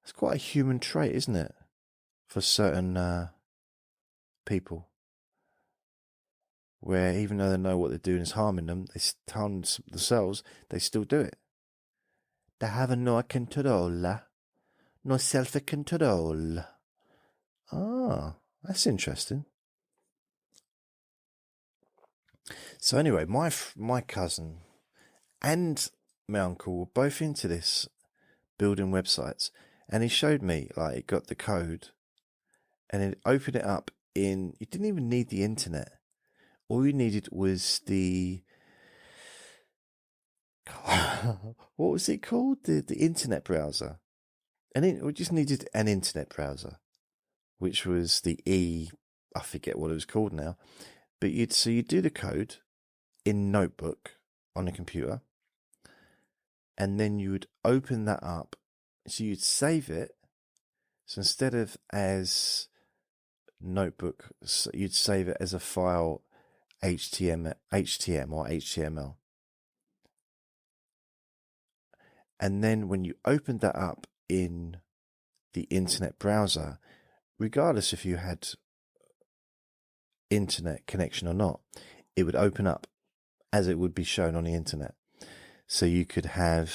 it's quite a human trait, isn't it? For certain people. Where even though they know what they're doing is harming them, they harm themselves, they still do it. They have no control, no self-control. Ah, that's interesting. So anyway, my cousin and my uncle were both into this, building websites, and he showed me, like, he got the code and it opened it up you didn't even need the internet. All you needed was what was it called? The internet browser. And we just needed an internet browser, which was I forget what it was called now. But you'd do the code in Notebook on a computer, and then you would open that up. So you'd save it. So instead of as Notebook, you'd save it as a file, HTML or HTML. And then when you opened that up in the internet browser, regardless if you had internet connection or not, it would open up as it would be shown on the internet. So you could have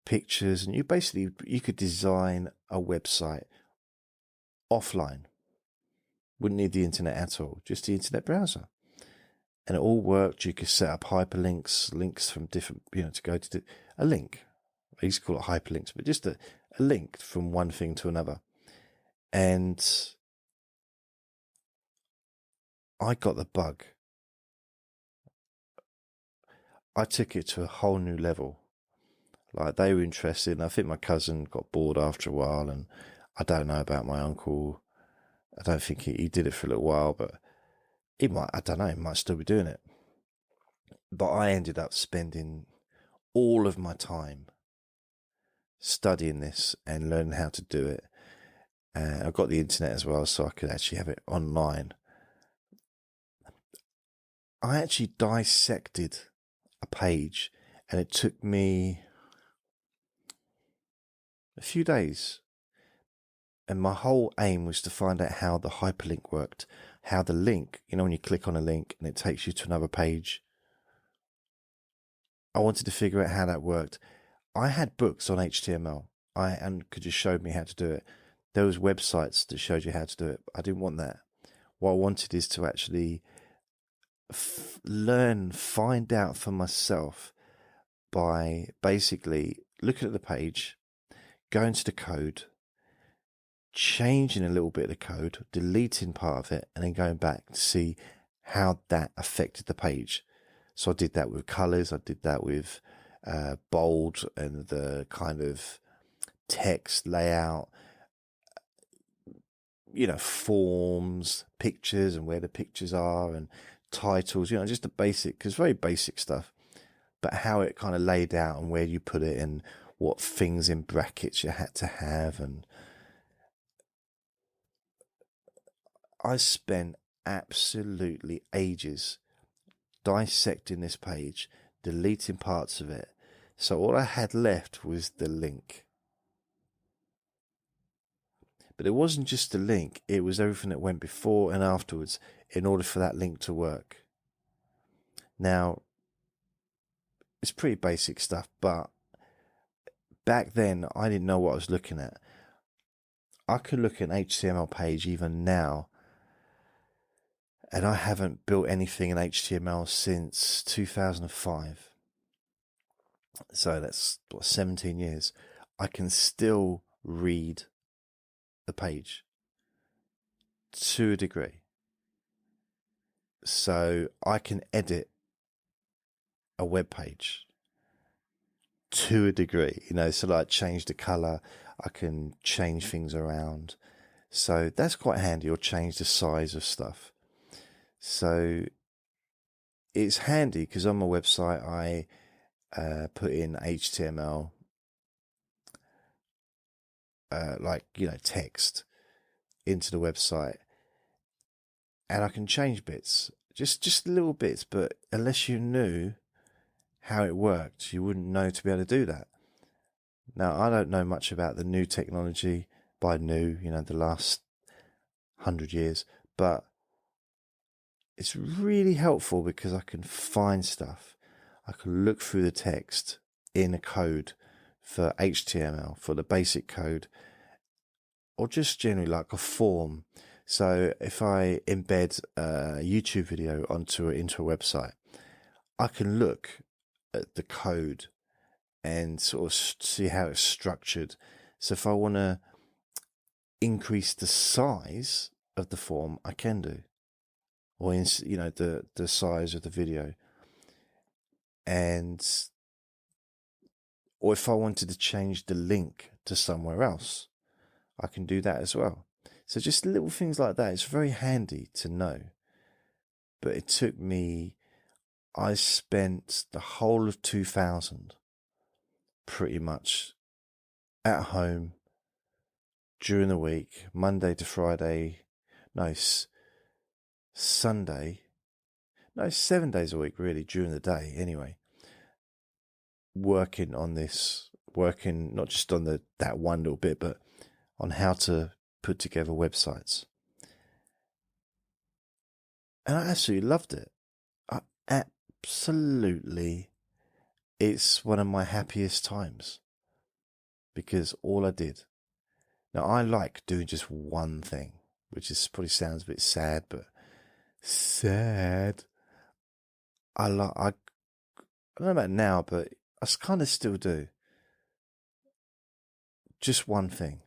pictures, and you could design a website offline. Wouldn't need the internet at all, just the internet browser. And it all worked. You could set up hyperlinks, links from different, to go to a link. I used to call it hyperlinks, but just a link from one thing to another. And I got the bug. I took it to a whole new level. Like, they were interested, and I think my cousin got bored after a while, and I don't know about my uncle. I don't think he did it for a little while, but he might still be doing it. But I ended up spending all of my time studying this and learning how to do it. And I've got the internet as well, so I could actually have it online. I actually dissected a page, and it took me a few days. And my whole aim was to find out how the hyperlink worked, how the link, when you click on a link and it takes you to another page. I wanted to figure out how that worked. I had books on HTML, and could just show me how to do it. There was websites that showed you how to do it. I didn't want that. What I wanted is to actually learn, find out for myself by basically looking at the page, going to the code, changing a little bit of the code, deleting part of it, and then going back to see how that affected the page. So I did that with colors. I did that with bold and the kind of text layout, forms, pictures and where the pictures are, and titles, just the basic, because very basic stuff, but how it kind of laid out and where you put it and what things in brackets you had to have. And I spent absolutely ages dissecting this page, deleting parts of it. So all I had left was the link. But it wasn't just the link, it was everything that went before and afterwards in order for that link to work. Now, it's pretty basic stuff, but back then I didn't know what I was looking at. I could look at an HTML page even now, and I haven't built anything in HTML since 2005. So that's 17 years. I can still read the page to a degree. So I can edit a web page to a degree, so like change the color, I can change things around. So that's quite handy, or change the size of stuff. So it's handy because on my website I put in HTML, text into the website, and I can change bits, just little bits. But unless you knew how it worked, you wouldn't know to be able to do that. Now, I don't know much about the new technology. By new, the last 100 years, but it's really helpful because I can find stuff. I can look through the text in a code for HTML, for the basic code, or just generally like a form. So if I embed a YouTube video into a website, I can look at the code and sort of see how it's structured. So if I want to increase the size of the form, I can do, or the size of the video, or if I wanted to change the link to somewhere else, I can do that as well. So just little things like that. It's very handy to know. But it took me, I spent the whole of 2000 pretty much at home during the week, Monday to Friday, Sunday, 7 days a week really, during the day anyway, working on this, not just on that one little bit, but on how to put together websites. And I absolutely loved it. It's one of my happiest times because all I did. Now, I like doing just one thing, which probably sounds a bit sad, but sad. I don't know about now, but I kind of still do. Just one thing.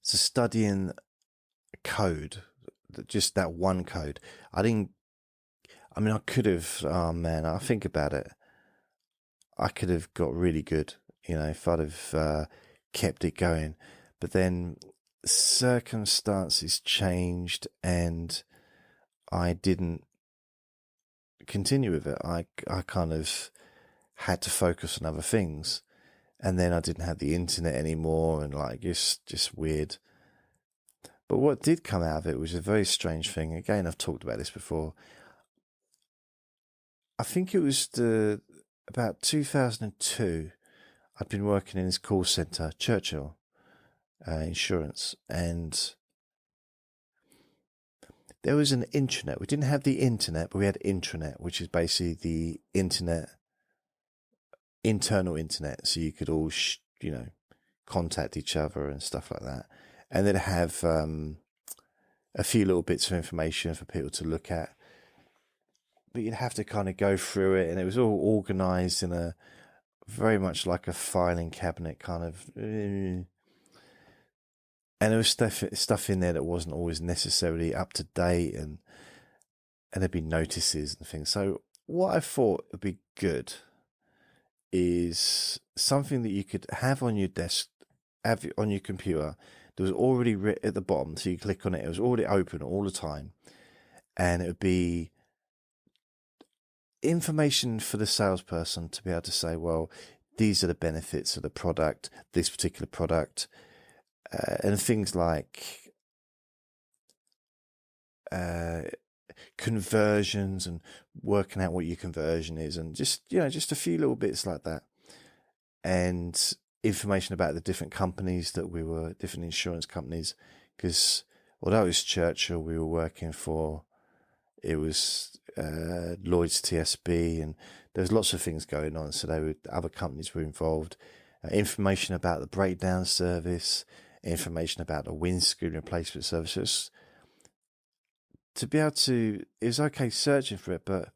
So studying code, just that one code. I could have, I think about it. I could have got really good, if I'd have kept it going. But then circumstances changed and I didn't continue with it. I kind of had to focus on other things, and then I didn't have the internet anymore, and like just weird. But what did come out of it was a very strange thing. Again, I've talked about this before. I think it was about 2002. I'd been working in this call centre, Churchill Insurance, and there was an intranet. We didn't have the internet, but we had intranet, which is basically the internet, internal internet, so you could all, contact each other and stuff like that. And then have a few little bits of information for people to look at. But you'd have to kind of go through it, and it was all organised in a very much like a filing cabinet kind of. And there was stuff in there that wasn't always necessarily up to date, and there'd be notices and things. So what I thought would be good is something that you could have on your desk, have on your computer. There was already written at the bottom, so you click on it. It was already open all the time, and it would be information for the salesperson to be able to say, well, these are the benefits of the product, this particular product, and things like conversions and working out what your conversion is, and just a few little bits like that, and information about the different companies that we were, different insurance companies, because although it was Churchill we were working for, it was Lloyd's TSB, and there was lots of things going on. So other companies were involved. Information about the breakdown service, information about the windscreen replacement services. To be able to, it was okay searching for it, but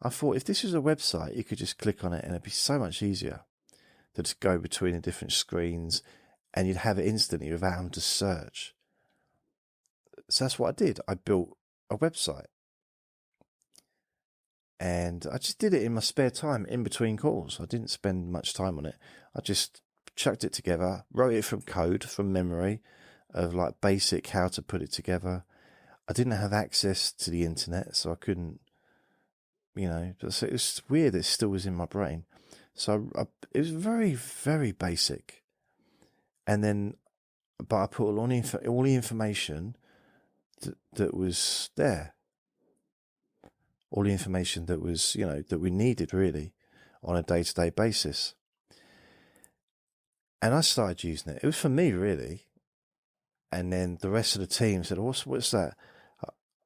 I thought if this was a website, you could just click on it and it'd be so much easier to just go between the different screens, and you'd have it instantly without having to search. So that's what I did. I built a website. And I just did it in my spare time, in between calls. I didn't spend much time on it. I just chucked it together, wrote it from code, from memory, of like basic how to put it together. I didn't have access to the internet, so I couldn't, so it was weird. It still was in my brain. So it was very, very basic. And then, but I put all the information that was there. All the information that was, that we needed really on a day-to-day basis. And I started using it. It was for me really. And then the rest of the team said, what's that?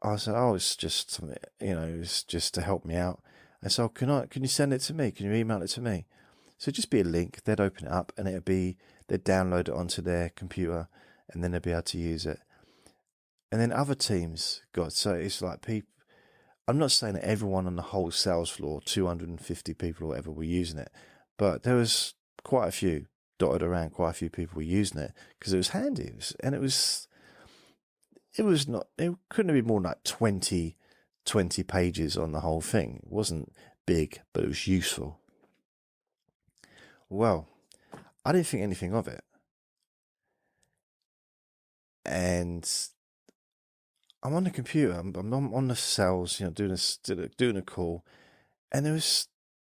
I said, it's just something, it's just to help me out. And so can you send it to me? Can you email it to me? So it'd just be a link. They'd open it up, and they'd download it onto their computer, and then they'd be able to use it. And then other teams so it's like people, I'm not saying that everyone on the whole sales floor, 250 people or whatever, were using it, but there was quite a few dotted around. Quite a few people were using it because it was handy, it couldn't have been more than like 20 pages on the whole thing. It wasn't big, but it was useful. Well, I didn't think anything of it, and I'm on the computer. I'm on the cells, doing a call, and there was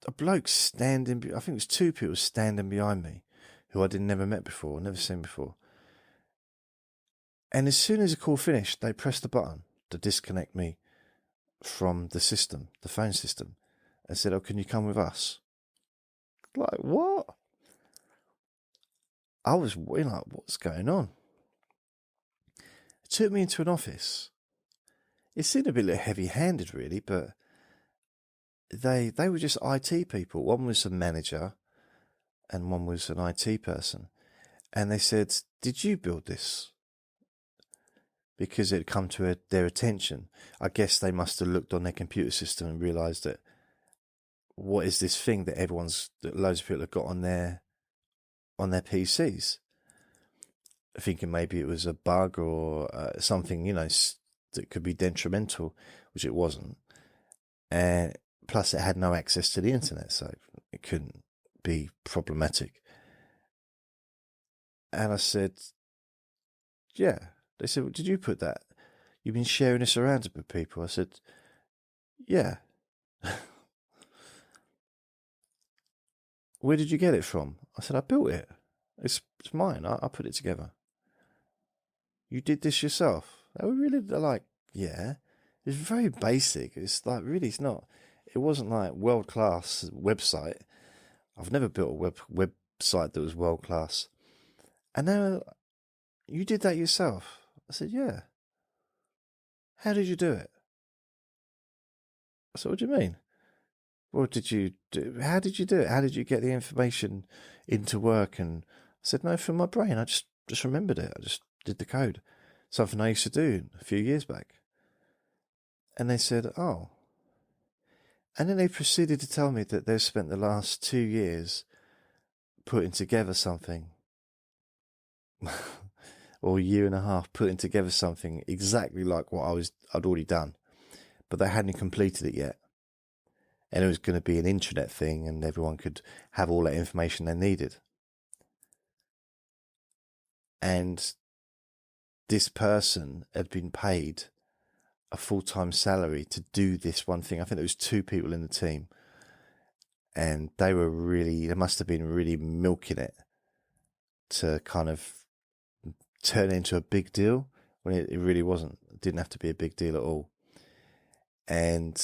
a bloke standing. I think it was two people standing behind me, who I never met before, never seen before. And as soon as the call finished, they pressed the button to disconnect me from the system, the phone system, and said, "Oh, can you come with us?" Like, what? I was like, what's going on? It took me into an office. It seemed a bit heavy-handed, really, but they were just IT people. One was a manager, and one was an IT person. And they said, "Did you build this?" Because it had come to their attention. I guess they must have looked on their computer system and realised that, what is this thing that loads of people have got on their PCs? Thinking maybe it was a bug or something, that could be detrimental, which it wasn't. And plus it had no access to the internet, so it couldn't be problematic. And I said, yeah. They said, well, "Did you put that? You've been sharing this around with people?" I said, "Yeah." Where did you get it from? I said, I built it. It's mine. I put it together. You did this yourself? They were really like, yeah. It's very basic. It's like, really, it's not. It wasn't like world-class website. I've never built a website that was world-class. And they were, you did that yourself? I said, yeah. How did you do it? I said, what do you mean? What did you do? How did you do it? How did you get the information into work? And I said, no, from my brain. I just remembered it. I just did the code. Something I used to do a few years back. And they said, oh. And then they proceeded to tell me that they've spent the last 2 years putting together something, or a year and a half putting together something exactly like what I'd already done, but they hadn't completed it yet. And it was going to be an intranet thing, and everyone could have all that information they needed. And this person had been paid a full-time salary to do this one thing. I think there was 2 people in the team, and they must have been really milking it to kind of turn it into a big deal when it really wasn't. It didn't have to be a big deal at all. And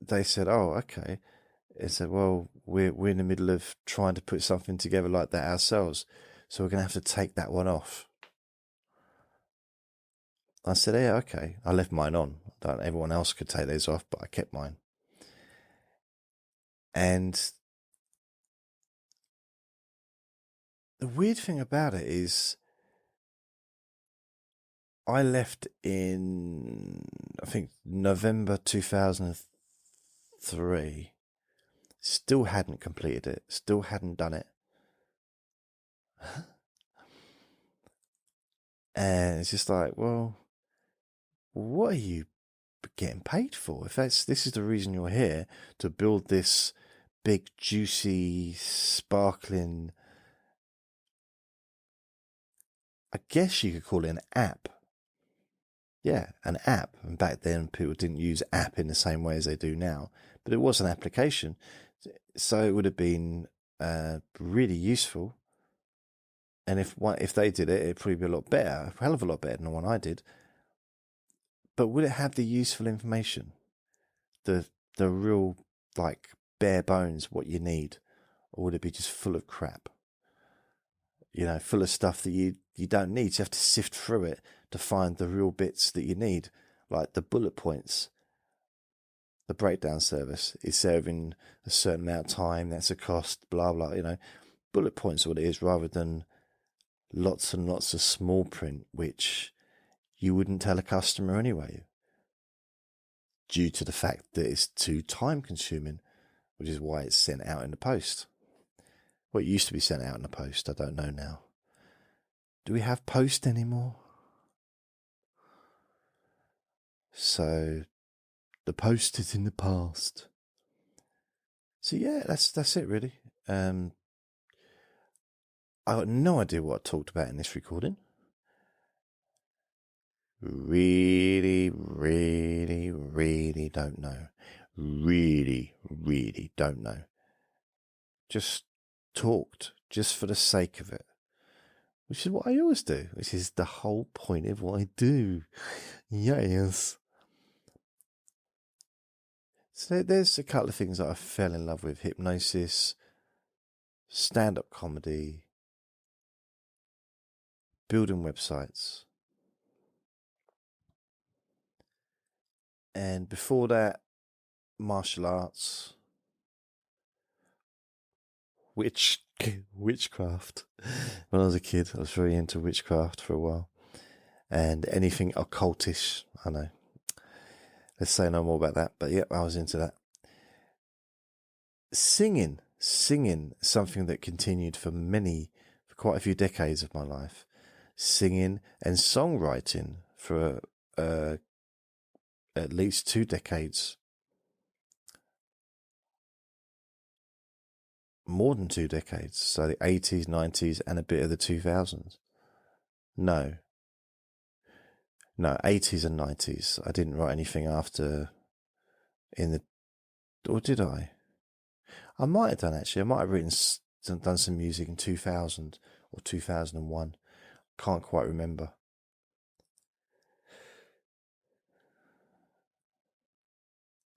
they said, oh, okay. They said, well, we're in the middle of trying to put something together like that ourselves, so we're going to have to take that one off. I said, yeah, okay. I left mine on. Everyone else could take theirs off, but I kept mine. And the weird thing about it is I left in, I think, November 2003. Still hadn't completed it. Still hadn't done it. And it's just like, well, what are you getting paid for? If this is the reason you're here, to build this big, juicy, sparkling, I guess you could call it an app. Yeah, an app. And back then, people didn't use app in the same way as they do now. But it was an application. So it would have been really useful. And if they did it, it'd probably be a lot better, a hell of a lot better than the one I did. But would it have the useful information? The real, like, bare bones, what you need? Or would it be just full of crap? You know, full of stuff that you don't need. You have to sift through it to find the real bits that you need, like the bullet points. The breakdown service is serving a certain amount of time, that's a cost, blah, blah, you know. Bullet points are what it is, rather than lots and lots of small print, which you wouldn't tell a customer anyway, due to the fact that it's too time consuming, which is why it's sent out in the post. Well, it used to be sent out in the post. I don't know now. Do we have post anymore? So the post is in the past. So yeah, that's it really. I got no idea what I talked about in this recording. Really don't know. Really don't know. Just talked, just for the sake of it. Which is what I always do. Which is the whole point of what I do. Yes. So there's a couple of things that I fell in love with. Hypnosis, stand-up comedy, building websites. And before that, martial arts, witchcraft. When I was a kid, I was very into witchcraft for a while. And anything occultish, I know. Let's say no more about that. But yeah, I was into that. Singing, something that continued for quite a few decades of my life. Singing and songwriting for at least 2 decades. More than 2 decades. So the 80s, 90s, and a bit of the 2000s. No, 80s and 90s. I didn't write anything after or did I? I might have done actually. I might have done some music in 2000 or 2001. Can't quite remember.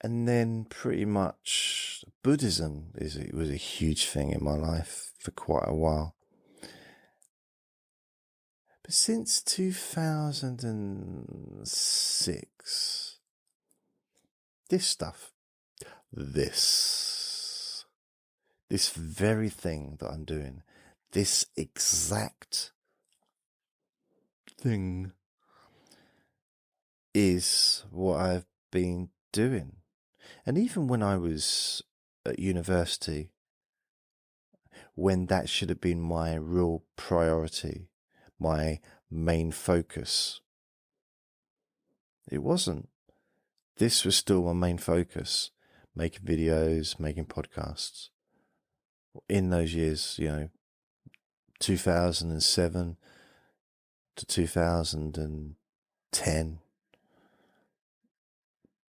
And then pretty much Buddhism was a huge thing in my life for quite a while. But since 2006, this very thing that I'm doing, this exact thing is what I've been doing. And even when I was at university, when that should have been my real priority, my main focus, it wasn't. This was still my main focus, making videos, making podcasts. In those years, 2007 to 2010,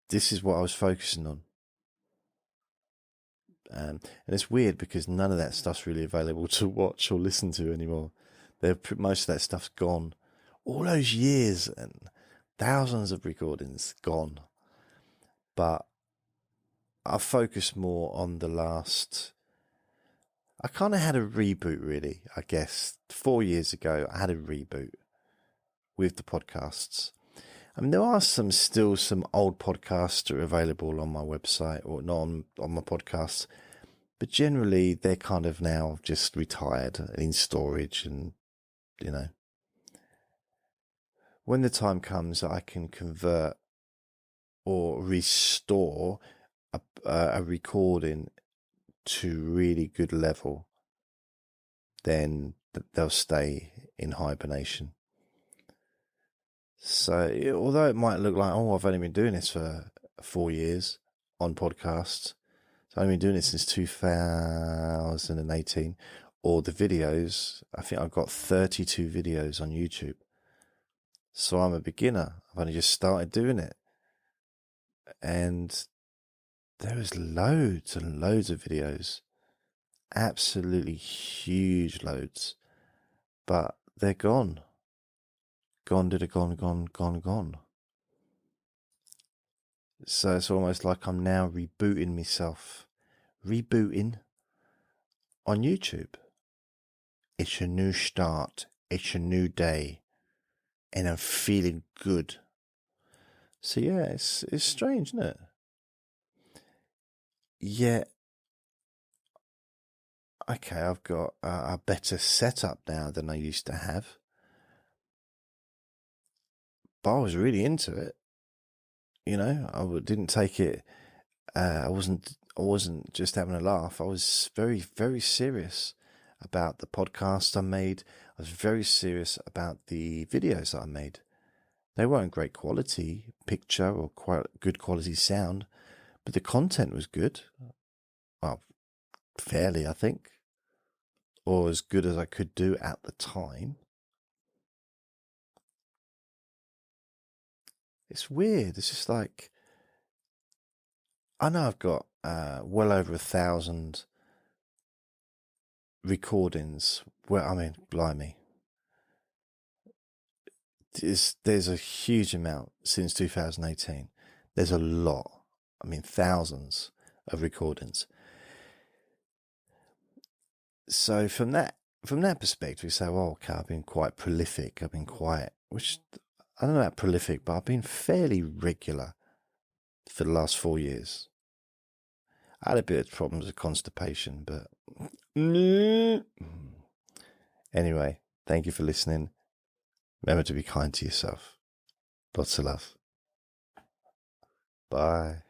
this is what I was focusing on. And it's weird because none of that stuff's really available to watch or listen to anymore. Most of that stuff's gone. All those years and thousands of recordings gone. But I focus more on the last. I kind of had a reboot, really, I guess. 4 years ago, I had a reboot with the podcasts. I mean, there are still some old podcasts that are available on my website or not on my podcasts, but generally they're kind of now just retired and in storage. And, when the time comes that I can convert or restore a recording to really good level, then they'll stay in hibernation. So although it might look like, I've only been doing this for 4 years on podcasts, so I've been doing it since 2018, or the videos, I think I've got 32 videos on YouTube. So I'm a beginner. I've only just started doing it. And there was loads and loads of videos. Absolutely huge loads. But they're gone. Gone. So it's almost like I'm now rebooting myself. Rebooting on YouTube. It's a new start. It's a new day. And I'm feeling good. So yeah, it's strange, isn't it? Yeah. Okay, I've got a better setup now than I used to have. But I was really into it. I didn't take it. I wasn't just having a laugh. I was very, very serious about the podcast I made. I was very serious about the videos that I made. They weren't great quality picture or quite good quality sound, but the content was good. Well, fairly, I think, or as good as I could do at the time. It's weird. It's just like, I know I've got well over 1,000 recordings. Well, I mean, blimey. There's a huge amount since 2018. There's a lot. I mean, thousands of recordings. So from that perspective, you say, well, okay, I've been quite prolific. Which I don't know about prolific, but I've been fairly regular for the last 4 years. I had a bit of problems with constipation, but anyway, thank you for listening. Remember to be kind to yourself. Lots of love. Bye.